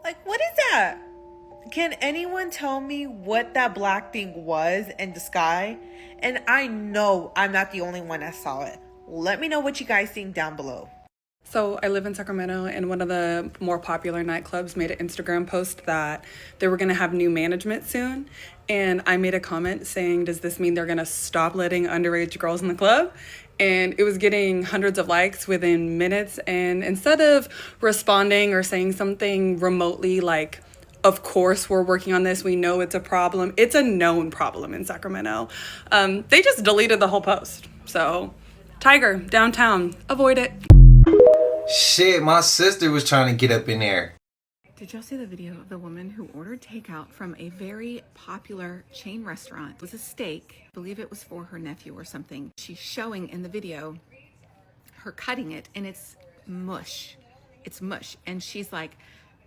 S8: Like, what is that? Can anyone tell me what that black thing was in the sky? And I know I'm not the only one that saw it. Let me know what you guys think down below.
S10: So I live in Sacramento, and one of the more popular nightclubs made an Instagram post that they were going to have new management soon. And I made a comment saying, does this mean they're going to stop letting underage girls in the club? And it was getting hundreds of likes within minutes. And instead of responding or saying something remotely like, of course, we're working on this, we know it's a problem, it's a known problem in Sacramento, they just deleted the whole post. So, Tiger, downtown, avoid it.
S2: Shit, my sister was trying to get up in there.
S24: Did y'all see the video of the woman who ordered takeout from a very popular chain restaurant? It was a steak. I believe it was for her nephew or something. She's showing in the video her cutting it, and it's mush. It's mush. And she's like,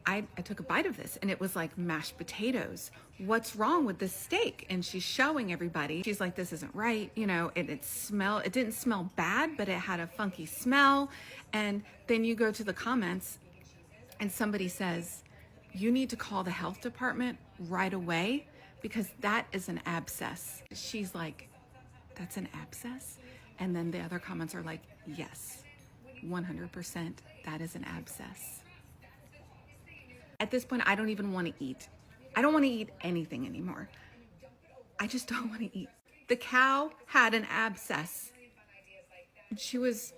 S24: I took a bite of this and it was like mashed potatoes. What's wrong with this steak? And she's showing everybody. She's like, this isn't right. You know, it didn't smell bad, but it had a funky smell. And then you go to the comments and somebody says, you need to call the health department right away because that is an abscess. She's like, that's an abscess? And then the other comments are like, yes, 100%, that is an abscess. At this point, I don't even want to eat. I don't want to eat anything anymore. I just don't want to eat. The cow had an abscess. She was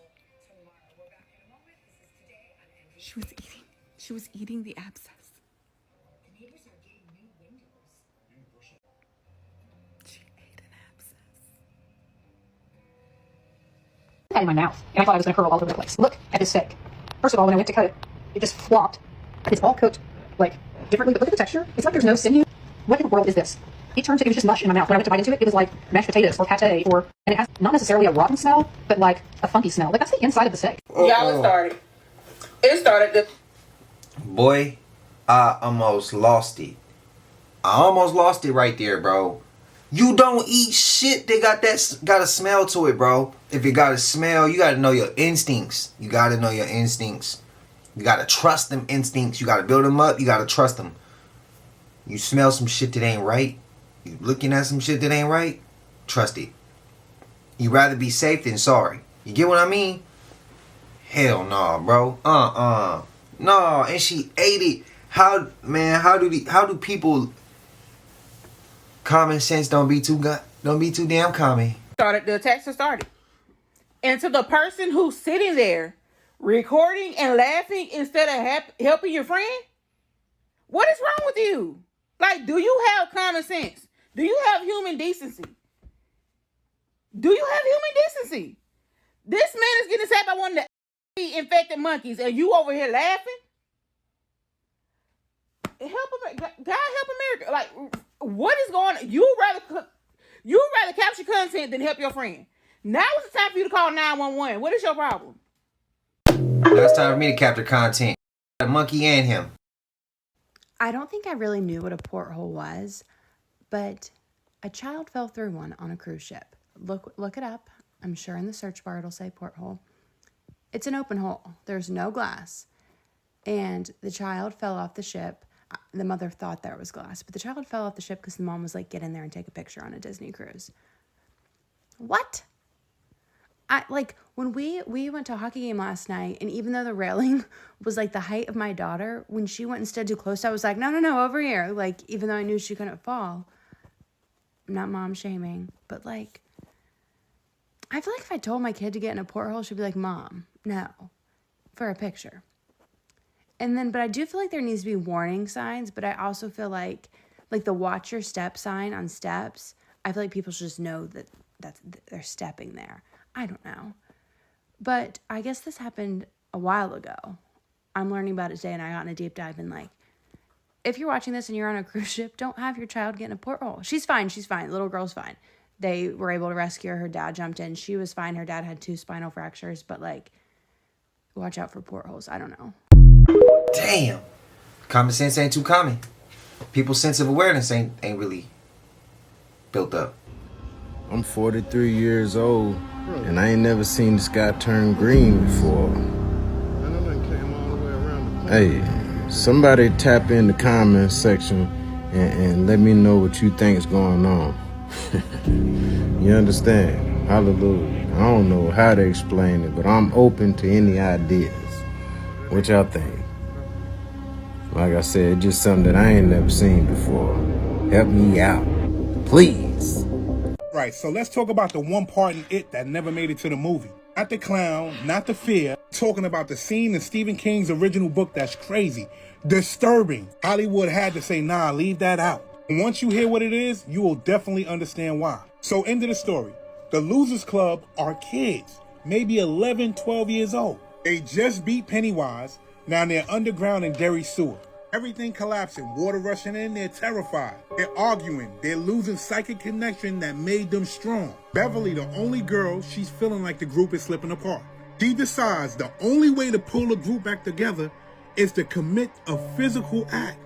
S24: eating the abscess. She ate an abscess.
S25: I had it in my mouth, and I thought I was going to hurl all over the place. Look at this steak. First of all, when I went to cut it, it just flopped. It's all cooked like differently, but look at the texture. It's like there's no sinew. What in the world is this? It was just mush in my mouth. When I went to bite into it, it was like mashed potatoes or pate, and it has not necessarily a rotten smell, but like a funky smell. Like that's the inside of the steak.
S6: Y'all, it started.
S2: Boy, I almost lost it. I almost lost it right there, bro. You don't eat shit that got a smell to it, bro. If it got a smell, you got to know your instincts. You got to know your instincts. You got to trust them instincts. You got to build them up. You got to trust them. You smell some shit that ain't right. You looking at some shit that ain't right. Trust it. You rather be safe than sorry. You get what I mean? Hell no, bro. No, and she ate it. How do people common sense don't be too damn common.
S6: The text started. And to the person who's sitting there recording and laughing instead of helping your friend, what is wrong with you? Like, do you have common sense? Do you have human decency? Do you have human decency? This man is getting attacked by one of the infected monkeys, and you over here laughing? God help America. Like, what is going on? You rather capture content than help your friend. Now is the time for you to call 911. What is your problem?
S2: Now it's time for me to capture content. A monkey and him.
S26: I don't think I really knew what a porthole was, but a child fell through one on a cruise ship. Look it up. I'm sure in the search bar it'll say porthole. It's an open hole. There's no glass. And the child fell off the ship. The mother thought there was glass, but the child fell off the ship because the mom was like, get in there and take a picture on a Disney cruise. What? When we went to a hockey game last night, and even though the railing was like the height of my daughter, when she went and stood too close, I was like, no, over here. Like, even though I knew she couldn't fall. I'm not mom shaming, but like, I feel like if I told my kid to get in a porthole, she'd be like, Mom, no, for a picture. But I do feel like there needs to be warning signs, but I also feel like the watch your step sign on steps, I feel like people should just know that they're stepping there. I don't know. But I guess this happened a while ago. I'm learning about it today, and I got in a deep dive, and like, if you're watching this and you're on a cruise ship, don't have your child get in a porthole. She's fine. The little girl's fine. They were able to rescue her. Her dad jumped in. She was fine. Her dad had 2 spinal fractures, but like, watch out for portholes. I don't know.
S2: Damn. Common sense ain't too common. People's sense of awareness ain't really built up.
S7: I'm 43 years old, and I ain't never seen the sky turn green before. Hey, somebody tap in the comments section and let me know what you think is going on. You understand? Hallelujah. I don't know how to explain it, but I'm open to any ideas. What y'all think? Like I said, just something that I ain't never seen before. Help me out, please.
S11: Right, so let's talk about the one part in it that never made it to the movie. Not the clown, not the fear. Talking about the scene in Stephen King's original book that's crazy, disturbing. Hollywood had to say, nah, leave that out. And once you hear what it is, you will definitely understand why. So, end of the story. The Losers Club are kids, maybe 11, 12 years old. They just beat Pennywise. Now they're underground in Derry sewer. Everything collapsing, water rushing in, they're terrified. They're arguing, they're losing psychic connection that made them strong. Beverly, the only girl, she's feeling like the group is slipping apart. She decides the only way to pull the group back together is to commit a physical act.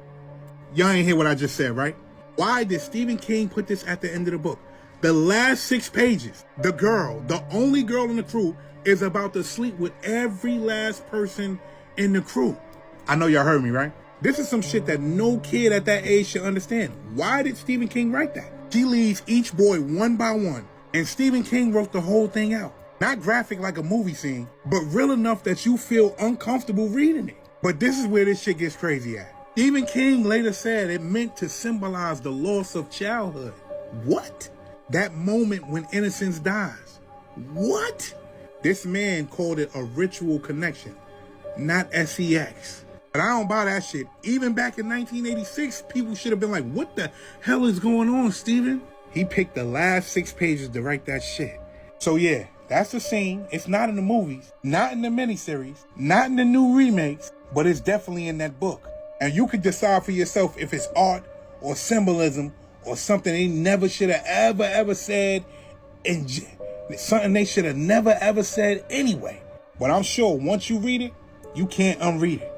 S11: Y'all ain't hear what I just said, right? Why did Stephen King put this at the end of the book? The last 6 pages, the girl, the only girl in the crew, is about to sleep with every last person in the crew. I know y'all heard me, right? This is some shit that no kid at that age should understand. Why did Stephen King write that? She leaves each boy one by one, and Stephen King wrote the whole thing out. Not graphic like a movie scene, but real enough that you feel uncomfortable reading it. But this is where this shit gets crazy at. Stephen King later said it meant to symbolize the loss of childhood. What? That moment when innocence dies. What? This man called it a ritual connection, not sex. But I don't buy that shit. Even back in 1986, people should have been like, what the hell is going on, Steven? He picked the last 6 pages to write that shit. So yeah, that's the scene. It's not in the movies, not in the miniseries, not in the new remakes, but it's definitely in that book. And you could decide for yourself if it's art or symbolism or something they never should have ever said, and something they should have never ever said anyway. But I'm sure once you read it, you can't unread it.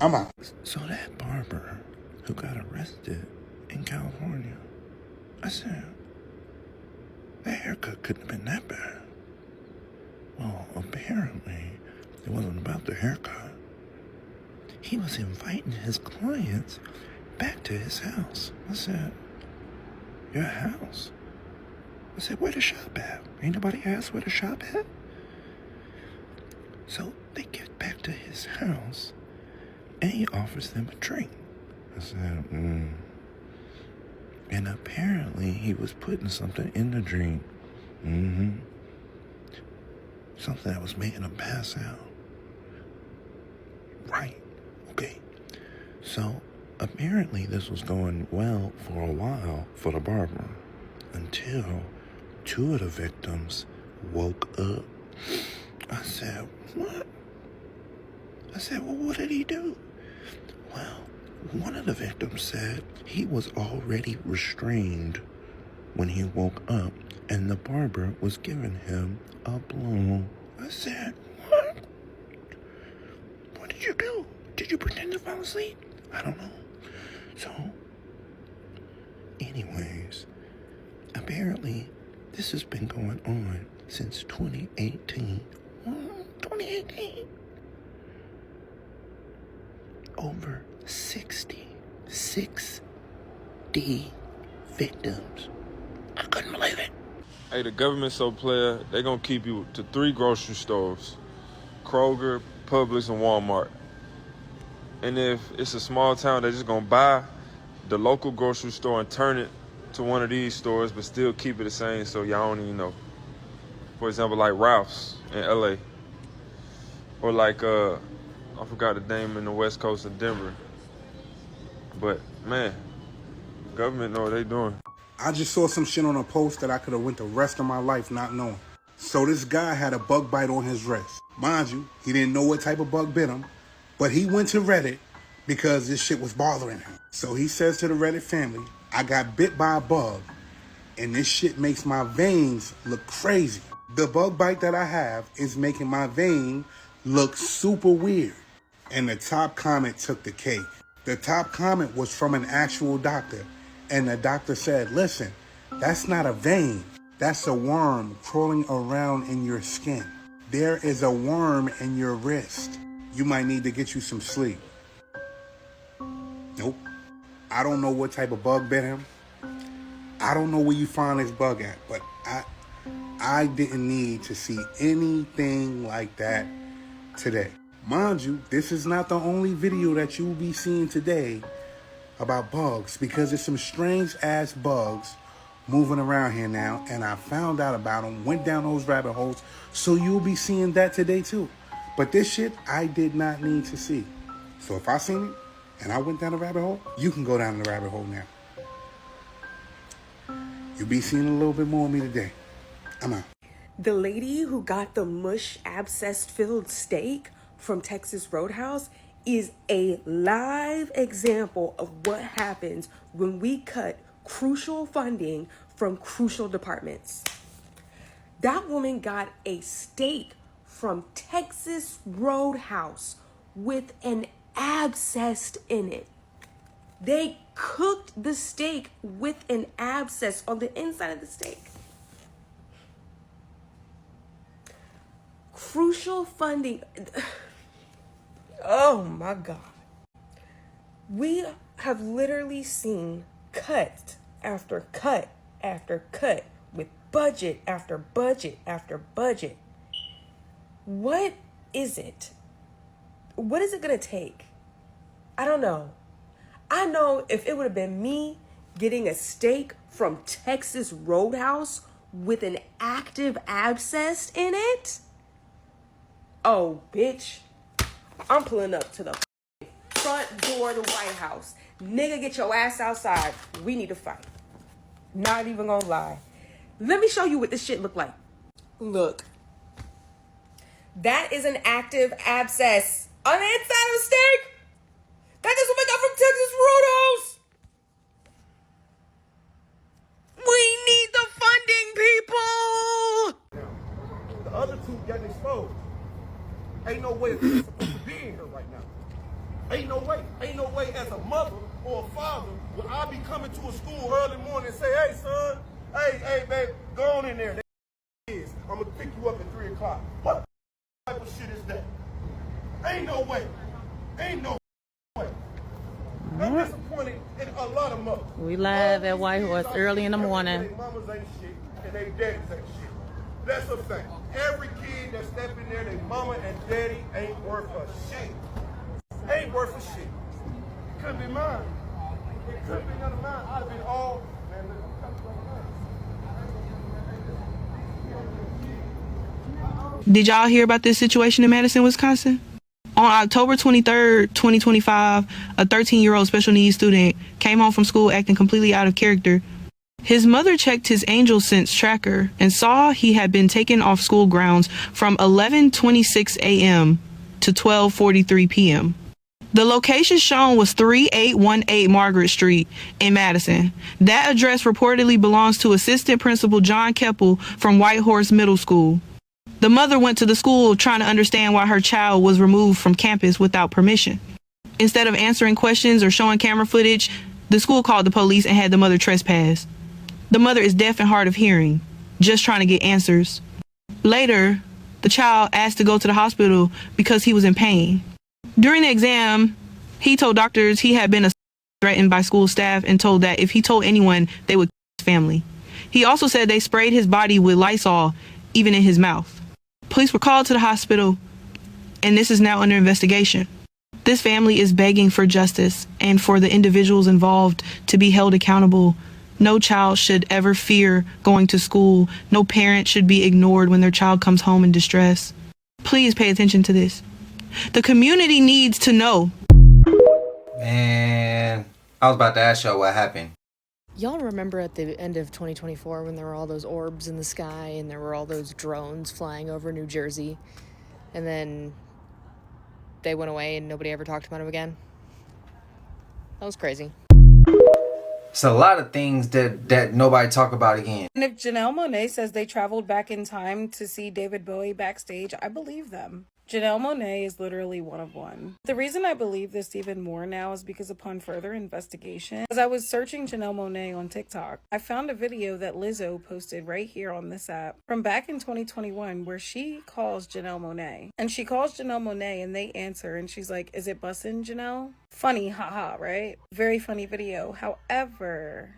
S11: I'm out.
S12: So that barber who got arrested in California, I said, that haircut couldn't have been that bad. Well, apparently, it wasn't about the haircut. He was inviting his clients back to his house. I said, your house? I said, where the shop at? Ain't nobody asked where the shop at? So they get back to his house, and he offers them a drink. I said, And apparently he was putting something in the drink. Something that was making him pass out. Right. Okay. So apparently this was going well for a while for the barber until 2 of the victims woke up. I said, what? I said, well, what did he do? Well, one of the victims said he was already restrained when he woke up and the barber was giving him a blow. I said, what? What did you do? Did you pretend to fall asleep? I don't know. So, anyways, apparently This has been going on since 2018. 2018. Over 60 victims. I couldn't believe it.
S9: Hey, the government so player, they gonna keep you to 3 grocery stores. Kroger, Publix, and Walmart. And if it's a small town, they're just gonna buy the local grocery store and turn it to one of these stores, but still keep it the same so y'all don't even know. For example, like Ralph's in LA. Or like, I forgot the name in the West Coast of Denver. But, man, government know what they doing.
S11: I just saw some shit on a post that I could have went the rest of my life not knowing. So this guy had a bug bite on his wrist. Mind you, he didn't know what type of bug bit him, but he went to Reddit because this shit was bothering him. So he says to the Reddit family, I got bit by a bug, and this shit makes my veins look crazy. The bug bite that I have is making my vein look super weird. And the top comment took the cake. The top comment was from an actual doctor. And the doctor said, listen, that's not a vein. That's a worm crawling around in your skin. There is a worm in your wrist. You might need to get you some sleep. Nope. I don't know what type of bug bit him. I don't know where you find this bug at, but I didn't need to see anything like that today. Mind you, this is not the only video that you will be seeing today about bugs, because there's some strange ass bugs moving around here now, and I found out about them, went down those rabbit holes, so you'll be seeing that today too. But this shit I did not need to see. So if I seen it and I went down the rabbit hole, you can go down the rabbit hole now. You'll be seeing a little bit more of me today. I'm out.
S13: The lady who got the mush abscess-filled steak from Texas Roadhouse is a live example of what happens when we cut crucial funding from crucial departments. That woman got a steak from Texas Roadhouse with an abscess in it. They cooked the steak with an abscess on the inside of the steak. Crucial funding. Oh my God. We have literally seen cut after cut after cut with budget after budget after budget. What is it? What is it gonna take? I don't know. I know if it would have been me getting a steak from Texas Roadhouse with an active abscess in it, oh, bitch, I'm pulling up to the front door of the White House. Nigga, get your ass outside. We need to fight. Not even gonna lie. Let me show you what this shit look like. Look. That is an active abscess on the inside of the steak. That is what we got from Texas Roadhouse. We need the funding, people.
S14: The other two got exposed. Ain't no way they're supposed to be in here right now. Ain't no way. Ain't no way as a mother or a father will I be coming to a school early morning and say, hey, son, hey, babe, go on in there. I'm going to pick you up at 3 o'clock. What type of shit is that? Ain't no way. Ain't no way. I'm disappointed in a lot of mothers.
S15: We live at White Horse early in the morning.
S14: Their mamas ain't shit and they daddies ain't shit. That's a fact. Every kid that step in there, their mama and daddy ain't worth a shit. Ain't worth a shit. It couldn't be mine. It couldn't be none of mine. I'd have been all, man, look, I'm coming right now.
S6: Did y'all hear about this situation in Madison, Wisconsin? On October 23rd, 2025, a 13-year-old special needs student came home from school acting completely out of character. His mother checked his Angel Sense tracker and saw he had been taken off school grounds from 11:26 a.m. to 12:43 p.m. The location shown was 3818 Margaret Street in Madison. That address reportedly belongs to Assistant Principal John Keppel from White Horse Middle School. The mother went to the school trying to understand why her child was removed from campus without permission. Instead of answering questions or showing camera footage, the school called the police and had the mother trespass. The mother is deaf and hard of hearing. just trying to get answers. Later, the child asked to go to the hospital because he was in pain. During the exam, he told doctors he had been threatened by school staff and told that if he told anyone, they would kill his family. He also said they sprayed his body with Lysol, even in his mouth. Police were called to the hospital, and this is now under investigation. This family is begging for justice and for the individuals involved to be held accountable. No child should ever fear going to school. No parent should be ignored when their child comes home in distress. Please pay attention to this. The community needs to know.
S2: Man, I was about to ask y'all what happened.
S16: Y'all remember at the end of 2024 when there were all those orbs in the sky and there were all those drones flying over New Jersey, and then they went away and nobody ever talked about them again? That was crazy.
S2: It's a lot of things that nobody talk about again.
S10: And if Janelle Monáe says they traveled back in time to see David Bowie backstage, I believe them. Janelle Monáe is literally one of one. The reason I believe this even more now is because upon further investigation, as I was searching Janelle Monáe on TikTok, I found a video that Lizzo posted right here on this app from back in 2021 where she calls Janelle Monáe. And she calls Janelle Monáe and they answer and she's like, "Is it bussin', Janelle?" Funny, haha, right? Very funny video. However,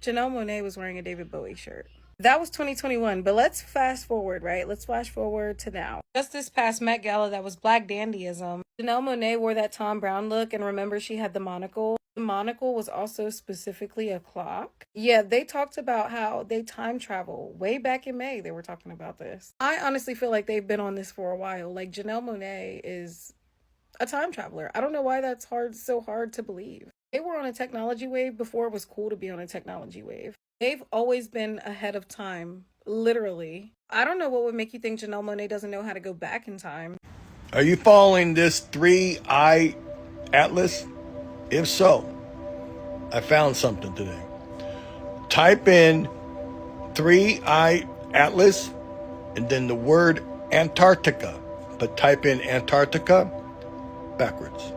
S10: Janelle Monáe was wearing a David Bowie shirt. That was 2021, but let's fast forward, right? Let's flash forward to now. Just this past Met Gala that was Black Dandyism, Janelle Monáe wore that Tom Brown look, and remember she had the monocle. The monocle was also specifically a clock. Yeah, they talked about how they time travel. Way back in May, they were talking about this. I honestly feel like they've been on this for a while. Like, Janelle Monáe is a time traveler. I don't know why that's so hard to believe. They were on a technology wave before it was cool to be on a technology wave. They've always been ahead of time, literally. I don't know what would make you think Janelle Monáe doesn't know how to go back in time.
S14: Are you following this 3-eye atlas? If so, I found something today. Type in 3-eye atlas and then the word Antarctica, but type in Antarctica backwards.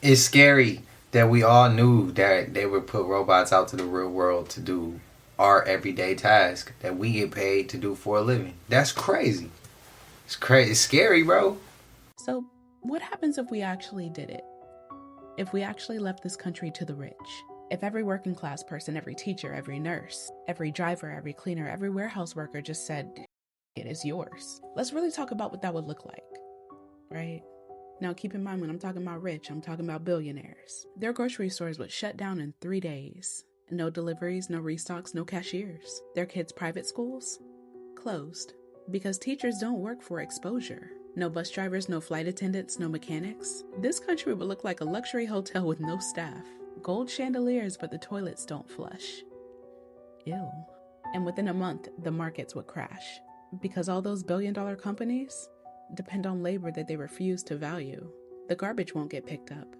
S2: It's scary that we all knew that they would put robots out to the real world to do our everyday task that we get paid to do for a living. That's crazy. It's crazy. It's scary, bro.
S18: So what happens if we actually did it? If we actually left this country to the rich? If every working class person, every teacher, every nurse, every driver, every cleaner, every warehouse worker just said, "It is yours." Let's really talk about what that would look like, right? Now, keep in mind, when I'm talking about rich, I'm talking about billionaires. Their grocery stores would shut down in 3 days. No deliveries, no restocks, no cashiers. Their kids' private schools? Closed. Because teachers don't work for exposure. No bus drivers, no flight attendants, no mechanics. This country would look like a luxury hotel with no staff. Gold chandeliers, but the toilets don't flush. Ew. And within a month, the markets would crash. Because all those billion-dollar companies depend on labor that they refuse to value. The garbage won't get picked up.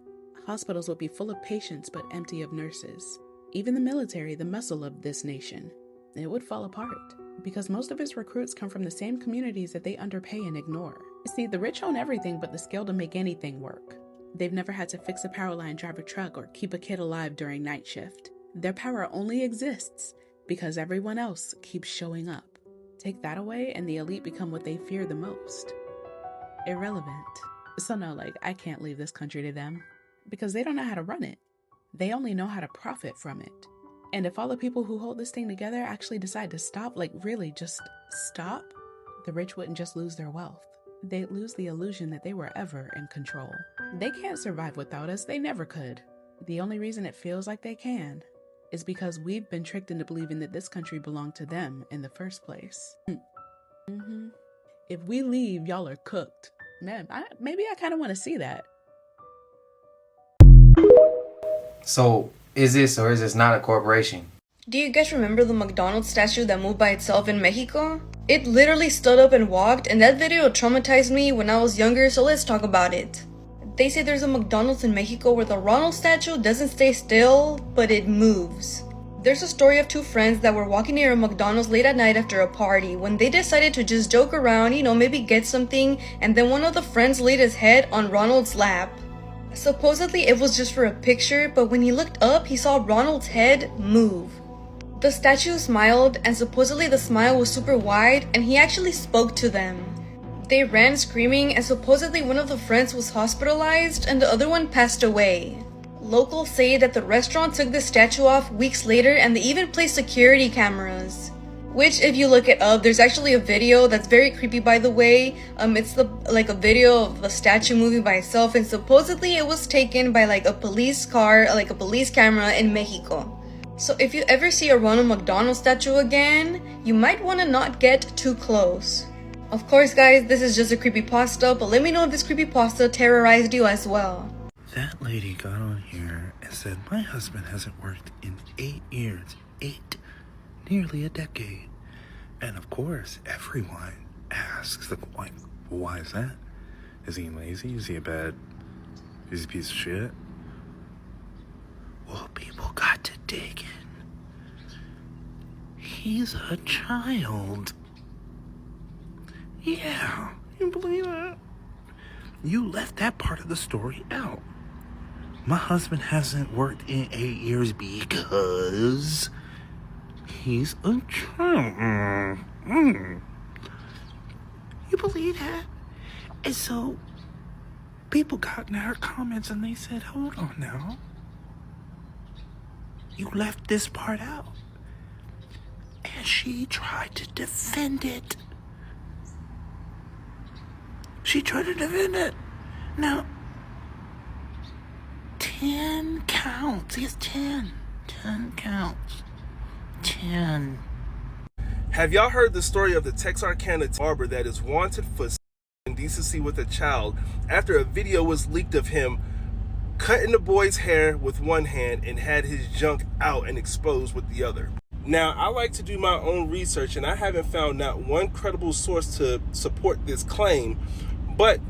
S18: Hospitals will be full of patients but empty of nurses. Even the military, the muscle of this nation, it would fall apart because most of its recruits come from the same communities that they underpay and ignore. See, the rich own everything but the skill to make anything work. They've never had to fix a power line, drive a truck, or keep a kid alive during night shift. Their power only exists because everyone else keeps showing up. Take that away and the elite become what they fear the most. Irrelevant. So no, I can't leave this country to them because they don't know how to run it. They only know how to profit from it. And if all the people who hold this thing together actually decide to stop, really just stop, the rich wouldn't just lose their wealth. They'd lose the illusion that they were ever in control. They can't survive without us. They never could. The only reason it feels like they can is because we've been tricked into believing that this country belonged to them in the first place. If we leave, y'all are cooked. Man, maybe I kind of want to see that.
S2: So is this or is this not a corporation?
S3: Do you guys remember the McDonald's statue that moved by itself in Mexico? It literally stood up and walked, and that video traumatized me when I was younger, so let's talk about it. They say there's a McDonald's in Mexico where the Ronald statue doesn't stay still, but it moves. There's a story of two friends that were walking near a McDonald's late at night after a party when they decided to just joke around, maybe get something, and then one of the friends laid his head on Ronald's lap. Supposedly it was just for a picture, but when he looked up, he saw Ronald's head move. The statue smiled, and supposedly the smile was super wide, and he actually spoke to them. They ran screaming, and supposedly one of the friends was hospitalized and the other one passed away. Locals say that the restaurant took the statue off weeks later, and they even placed security cameras. Which, if you look it up, there's actually a video that's very creepy, by the way. It's a video of the statue moving by itself, and supposedly it was taken by a police car, a police camera in Mexico. So if you ever see a Ronald McDonald statue again, you might want to not get too close. Of course, guys, this is just a creepypasta, but let me know if this creepypasta terrorized you as well.
S12: That lady got on here and said, my husband hasn't worked in 8 years. 8. Nearly a decade. And of course, everyone asks, why is that? Is he lazy? Is he is he a piece of shit? Well, people got to dig in. He's a child. Yeah, you believe that? You left that part of the story out. My husband hasn't worked in 8 years because he's a child. You believe that? And so people got in our comments and they said, hold on now. You left this part out. And she tried to defend it. She tried to defend it. Now, 10 counts. Yes, 10. 10 counts. 10.
S19: Have y'all heard the story of the Texarkana barber that is wanted for indecency with a child after a video was leaked of him cutting the boy's hair with one hand and had his junk out and exposed with the other? Now, I like to do my own research, and I haven't found not one credible source to support this claim, but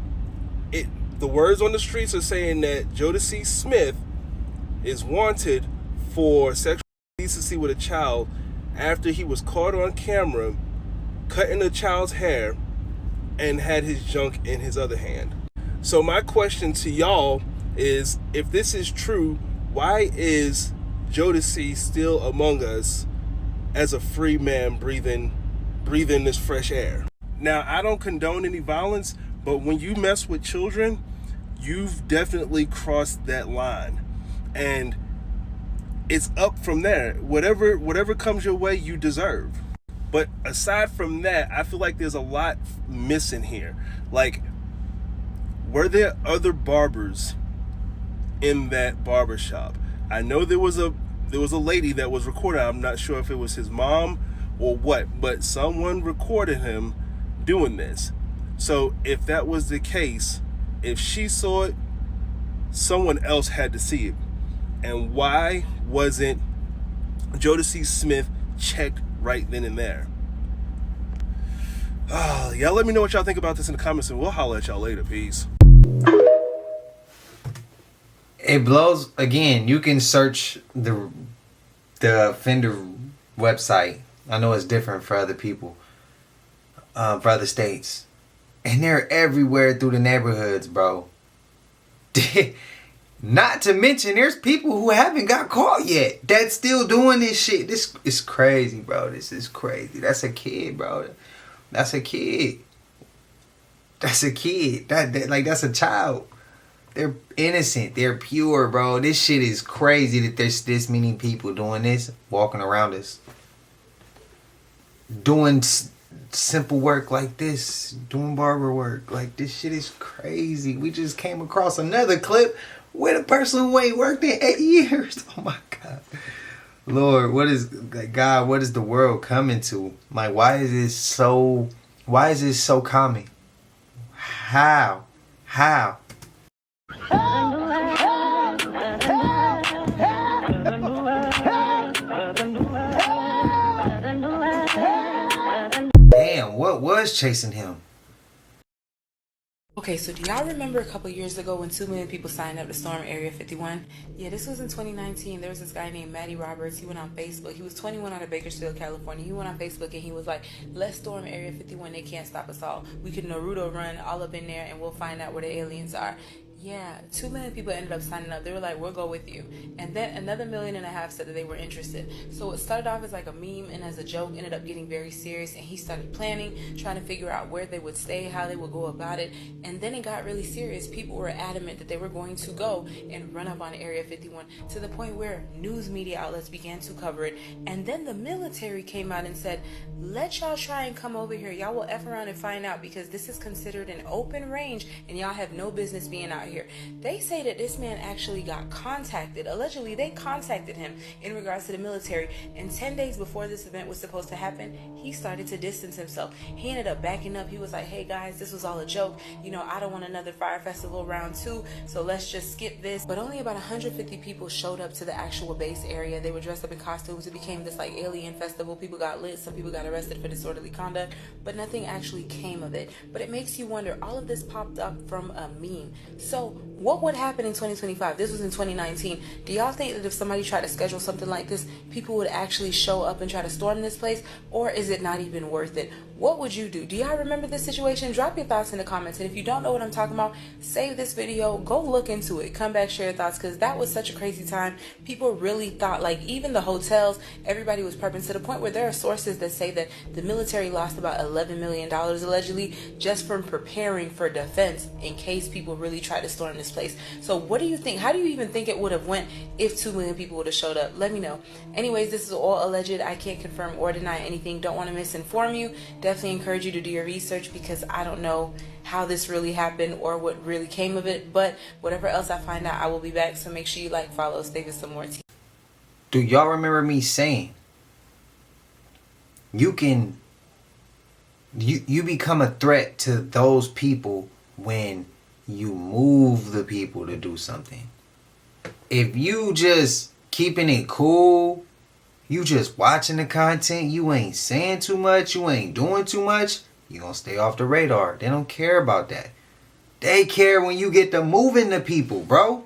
S19: the words on the streets are saying that Jodeci Smith is wanted for sexual indecency with a child after he was caught on camera cutting a child's hair and had his junk in his other hand. So my question to y'all is, if this is true, why is Jodeci still among us as a free man breathing this fresh air? Now, I don't condone any violence, but when you mess with children, you've definitely crossed that line. And it's up from there. Whatever comes your way, you deserve. But aside from that, I feel like there's a lot missing here. Like, were there other barbers in that barbershop? I know there was a lady that was recorded. I'm not sure if it was his mom or what, but someone recorded him doing this. So if that was the case, if she saw it, someone else had to see it. And why wasn't Jodeci Smith checked right then and there? Y'all let me know what y'all think about this in the comments, and we'll holler at y'all later. Peace.
S2: It blows. Again, you can search the offender website. I know it's different for other people, for other states. And they're everywhere through the neighborhoods, bro. Not to mention, there's people who haven't got caught yet that's still doing this shit. This is crazy, bro. This is crazy. That's a kid, bro. That's a kid. That's a kid. That's a child. They're innocent. They're pure, bro. This shit is crazy that there's this many people doing this, walking around us, doing simple work like this, doing barber work. Like, this shit is crazy. We just came across another clip with a person who ain't worked in 8 years. Oh my God. Lord, what is the world coming to? Like, why is this so common? How? what was chasing him.
S10: Okay, so do y'all remember a couple years ago when 2 million people signed up to storm Area 51? Yeah, this was in 2019. There was this guy named Matty Roberts. He went on Facebook. He was 21 out of Bakersfield, California. He went on Facebook and he was like, let's storm Area 51. They can't stop us all. We could Naruto run all up in there and we'll find out where the aliens are. Yeah, 2 million people ended up signing up. They were like, we'll go with you. And then another 1.5 million said that they were interested. So it started off as like a meme and as a joke, ended up getting very serious. And he started planning, trying to figure out where they would stay, how they would go about it. And then it got really serious. People were adamant that they were going to go and run up on Area 51 to the point where news media outlets began to cover it. And then the military came out and said, let y'all try and come over here. Y'all will F around and find out because this is considered an open range and y'all have no business being out here. They say that this man actually got contacted. Allegedly, they contacted him in regards to the military. And 10 days before this event was supposed to happen, he started to distance himself. He ended up backing up. He was like, hey guys, this was all a joke. You know, I don't want another Fire Festival round 2, so let's just skip this. But only about 150 people showed up to the actual base area. They were dressed up in costumes. It became this like alien festival. People got lit. Some people got arrested for disorderly conduct, but nothing actually came of it. But it makes you wonder, all of this popped up from a meme. So what would happen in 2025? This was in 2019. Do y'all think that if somebody tried to schedule something like this, people would actually show up and try to storm this place? Or is it not even worth it? What would you do? Do y'all remember this situation? Drop your thoughts in the comments. And if you don't know what I'm talking about, save this video, go look into it, come back, share your thoughts, because that was such a crazy time. People really thought, like, even the hotels, everybody was prepping to the point where there are sources that say that the military lost about $11 million allegedly just from preparing for defense in case people really try to storm this place. So what do you think? How do you even think it would have went if 2 million people would have showed up? Let me know. Anyways, this is all alleged. I can't confirm or deny anything. Don't want to misinform you. Definitely encourage you to do your research because I don't know how this really happened or what really came of it. But whatever else I find out, I will be back. So make sure you like, follow, stay for some more tea.
S2: Do y'all remember me saying you become a threat to those people when you move the people to do something? If you just keeping it cool, you just watching the content, you ain't saying too much, you ain't doing too much, you gonna stay off the radar. They don't care about that. They care when you get to moving the people, bro.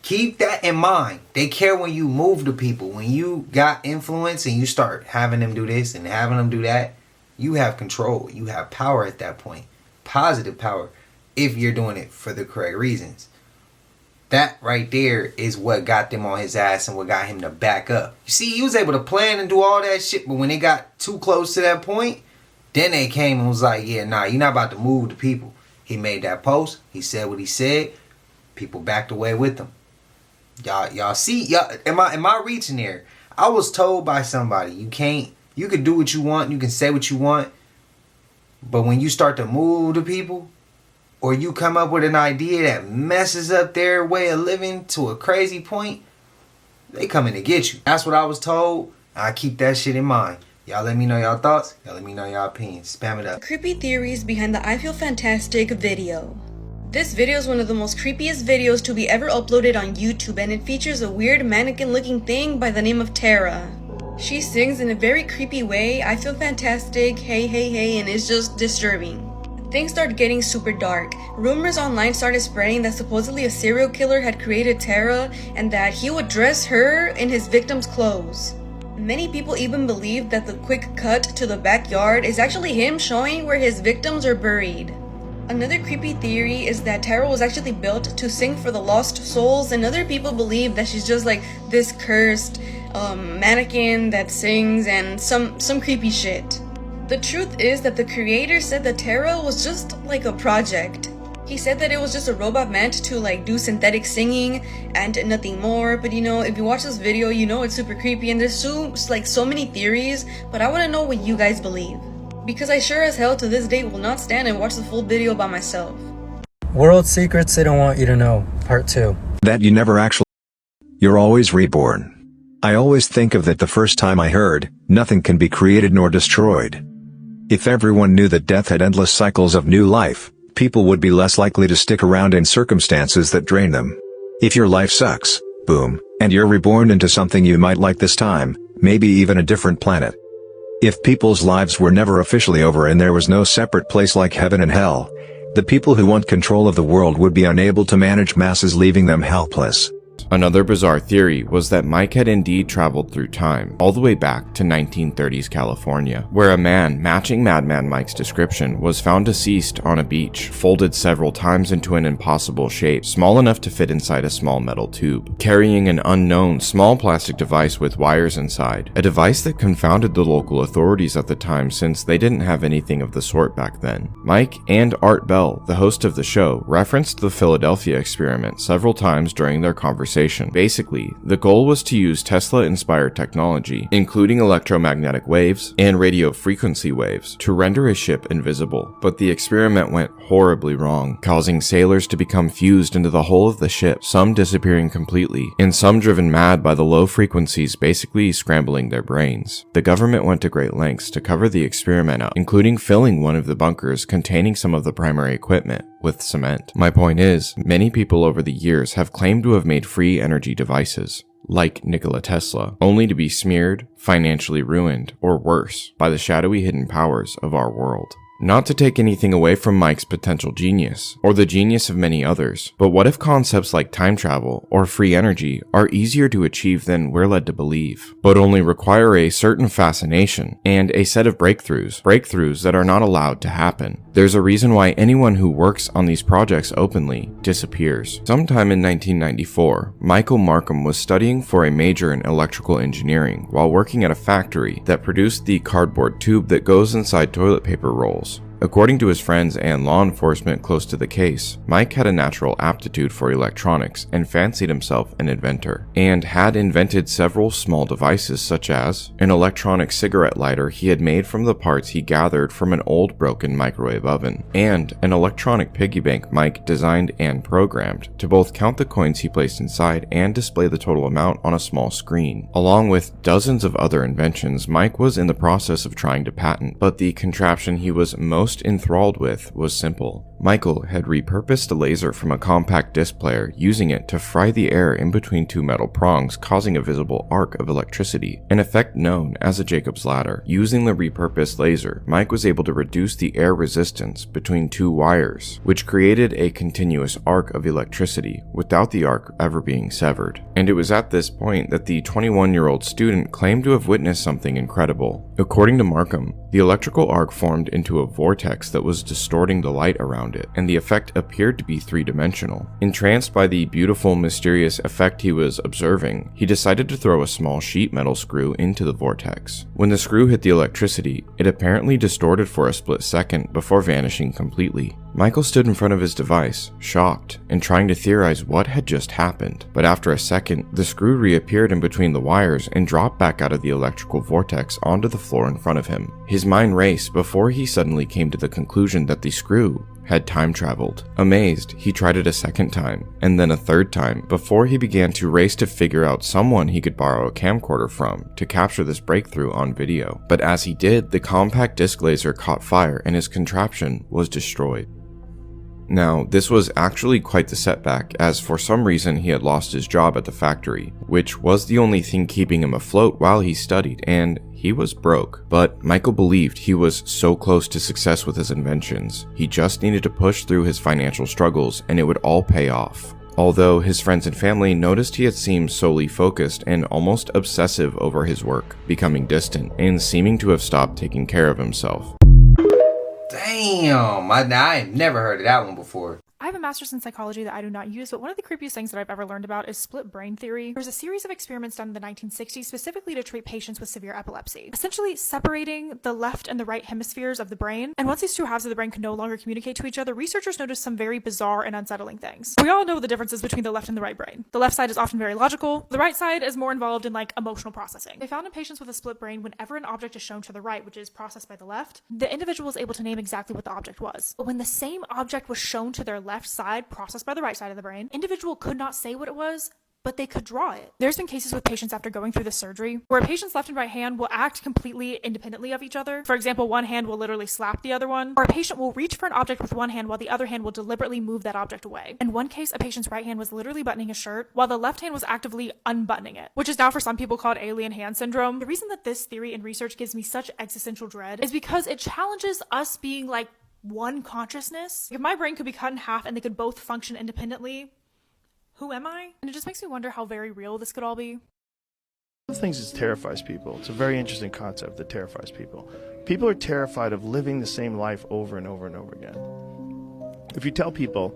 S2: Keep that in mind. They care when you move the people. When you got influence and you start having them do this and having them do that, you have control. You have power at that point. Positive power. If you're doing it for the correct reasons. That right there is what got them on his ass and what got him to back up. You see, he was able to plan and do all that shit, but when they got too close to that point, then they came and was like, yeah, nah, you're not about to move the people. He made that post. He said what he said. People backed away with him. Y'all see, y'all, am I reaching there? I was told by somebody, you can do what you want, you can say what you want, but when you start to move the people, or you come up with an idea that messes up their way of living to a crazy point, they coming to get you. That's what I was told. I keep that shit in mind. Y'all let me know y'all thoughts. Y'all let me know y'all opinions. Spam it up.
S3: Creepy theories behind the I Feel Fantastic video. This video is one of the most creepiest videos to be ever uploaded on YouTube, and it features a weird mannequin looking thing by the name of Tara. She sings in a very creepy way, I feel fantastic, hey hey hey, and it's just disturbing. Things start getting super dark. Rumors online started spreading that supposedly a serial killer had created Tara and that he would dress her in his victim's clothes. Many people even believe that the quick cut to the backyard is actually him showing where his victims are buried. Another creepy theory is that Tara was actually built to sing for the lost souls, and other people believe that she's just like this cursed mannequin that sings and some creepy shit. The truth is that the creator said that Tara was just like a project. He said that it was just a robot meant to like do synthetic singing and nothing more. But you know, if you watch this video, you know it's super creepy and there's so many theories. But I want to know what you guys believe, because I sure as hell to this day will not stand and watch the full video by myself.
S4: World Secrets They Don't Want You to Know, Part 2.
S5: That you never actually... You're always reborn. I always think of that the first time I heard, nothing can be created nor destroyed. If everyone knew that death had endless cycles of new life, people would be less likely to stick around in circumstances that drain them. If your life sucks, boom, and you're reborn into something you might like this time, maybe even a different planet. If people's lives were never officially over and there was no separate place like heaven and hell, the people who want control of the world would be unable to manage masses, leaving them helpless.
S1: Another bizarre theory was that Mike had indeed traveled through time, all the way back to 1930s California, where a man matching Madman Mike's description was found deceased on a beach, folded several times into an impossible shape, small enough to fit inside a small metal tube, carrying an unknown small plastic device with wires inside, a device that confounded the local authorities at the time since they didn't have anything of the sort back then. Mike and Art Bell, the host of the show, referenced the Philadelphia experiment several times during their conversation. Basically, the goal was to use Tesla-inspired technology, including electromagnetic waves and radio frequency waves, to render a ship invisible. But the experiment went horribly wrong, causing sailors to become fused into the hull of the ship, some disappearing completely, and some driven mad by the low frequencies basically scrambling their brains. The government went to great lengths to cover the experiment up, including filling one of the bunkers containing some of the primary equipment with cement. My point is, many people over the years have claimed to have made free energy devices, like Nikola Tesla, only to be smeared, financially ruined, or worse, by the shadowy hidden powers of our world. Not to take anything away from Mike's potential genius, or the genius of many others, but what if concepts like time travel or free energy are easier to achieve than we're led to believe, but only require a certain fascination and a set of breakthroughs that are not allowed to happen? There's a reason why anyone who works on these projects openly disappears. Sometime in 1994, Michael Markham was studying for a major in electrical engineering while working at a factory that produced the cardboard tube that goes inside toilet paper rolls. According to his friends and law enforcement close to the case, Mike had a natural aptitude for electronics and fancied himself an inventor, and had invented several small devices such as an electronic cigarette lighter he had made from the parts he gathered from an old broken microwave oven, and an electronic piggy bank Mike designed and programmed to both count the coins he placed inside and display the total amount on a small screen. Along with dozens of other inventions, Mike was in the process of trying to patent, but the contraption he was most enthralled with was simple. Michael had repurposed a laser from a compact disc player, using it to fry the air in between two metal prongs, causing a visible arc of electricity, an effect known as a Jacob's ladder. Using the repurposed laser, Mike was able to reduce the air resistance between two wires, which created a continuous arc of electricity without the arc ever being severed. And it was at this point that the 21-year-old student claimed to have witnessed something incredible. According to Markham, the electrical arc formed into a vortex that was distorting the light around it, and the effect appeared to be three-dimensional. Entranced by the beautiful, mysterious effect he was observing, he decided to throw a small sheet metal screw into the vortex. When the screw hit the electricity, it apparently distorted for a split second before vanishing completely. Michael stood in front of his device, shocked, and trying to theorize what had just happened. But after a second, the screw reappeared in between the wires and dropped back out of the electrical vortex onto the floor in front of him. His mind raced before he suddenly came to the conclusion that the screw had time traveled. Amazed, he tried it a second time, and then a third time, before he began to race to figure out someone he could borrow a camcorder from to capture this breakthrough on video. But as he did, the compact disc laser caught fire and his contraption was destroyed. Now, this was actually quite the setback, as for some reason he had lost his job at the factory, which was the only thing keeping him afloat while he studied, and he was broke. But Michael believed he was so close to success with his inventions. He just needed to push through his financial struggles and it would all pay off. Although his friends and family noticed he had seemed solely focused and almost obsessive over his work, becoming distant and seeming to have stopped taking care of himself.
S2: Damn, I've never heard of that one before.
S17: I have a master's in psychology that I do not use, but one of the creepiest things that I've ever learned about is split brain theory. There's a series of experiments done in the 1960s specifically to treat patients with severe epilepsy, essentially separating the left and the right hemispheres of the brain. And once these two halves of the brain can no longer communicate to each other, researchers noticed some very bizarre and unsettling things. We all know the differences between the left and the right brain. The left side is often very logical. The right side is more involved in emotional processing. They found in patients with a split brain, whenever an object is shown to the right, which is processed by the left, the individual is able to name exactly what the object was. But when the same object was shown to their left side, processed by the right side of the brain, individual could not say what it was but they could draw it. There's been cases with patients after going through the surgery where a patient's left and right hand will act completely independently of each other. For example, one hand will literally slap the other one, or a patient will reach for an object with one hand while the other hand will deliberately move that object away. In one case, a patient's right hand was literally buttoning his shirt while the left hand was actively unbuttoning it, which is now for some people called alien hand syndrome. The reason that this theory and research gives me such existential dread is because it challenges us being like one consciousness. If my brain could be cut in half and they could both function independently, who am I? And it just makes me wonder how very real this could all be.
S8: One of the things that terrifies people, it's a very interesting concept that terrifies people. People are terrified of living the same life over and over and over again. If you tell people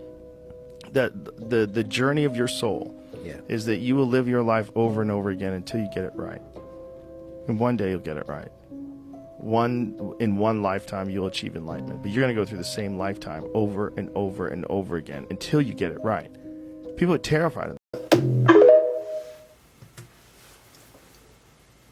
S8: that the journey of your soul is that you will live your life over and over again until you get it right, and one day you'll get it right. In one lifetime you'll achieve enlightenment, but you're going to go through the same lifetime over and over and over again until you get it right. People are terrified of that.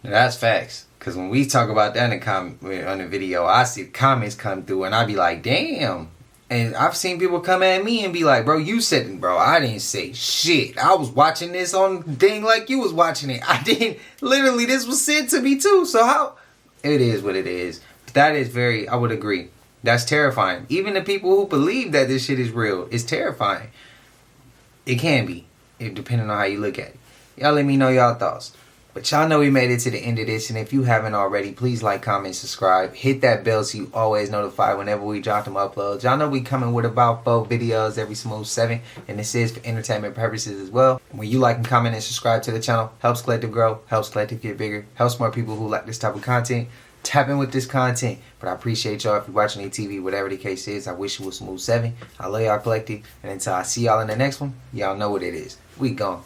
S2: That's facts. Because when we talk about that on the video, I see comments come through and I be like, damn. And I've seen people come at me and be like, bro, you said it, bro. I didn't say shit. I was watching this on thing like you was watching it. I didn't. Literally, this was said to me too. So how? It is what it is. That is very, I would agree. That's terrifying. Even the people who believe that this shit is real, it's terrifying. It can be, depending on how you look at it. Y'all let me know y'all thoughts. But y'all know we made it to the end of this. And if you haven't already, please like, comment, subscribe. Hit that bell so you always notified whenever we drop them uploads. Y'all know we coming with about 4 videos every smooth 7. And this is for entertainment purposes as well. When you like and comment and subscribe to the channel, helps Collective grow, helps Collective get bigger, helps more people who like this type of content tap in with this content. But I appreciate y'all if you're watching ATV, whatever the case is. I wish it was smooth 7. I love y'all Collective. And until I see y'all in the next one, y'all know what it is. We gone.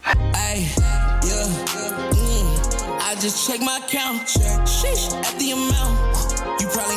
S20: I just check my account. Sheesh, at the amount. You probably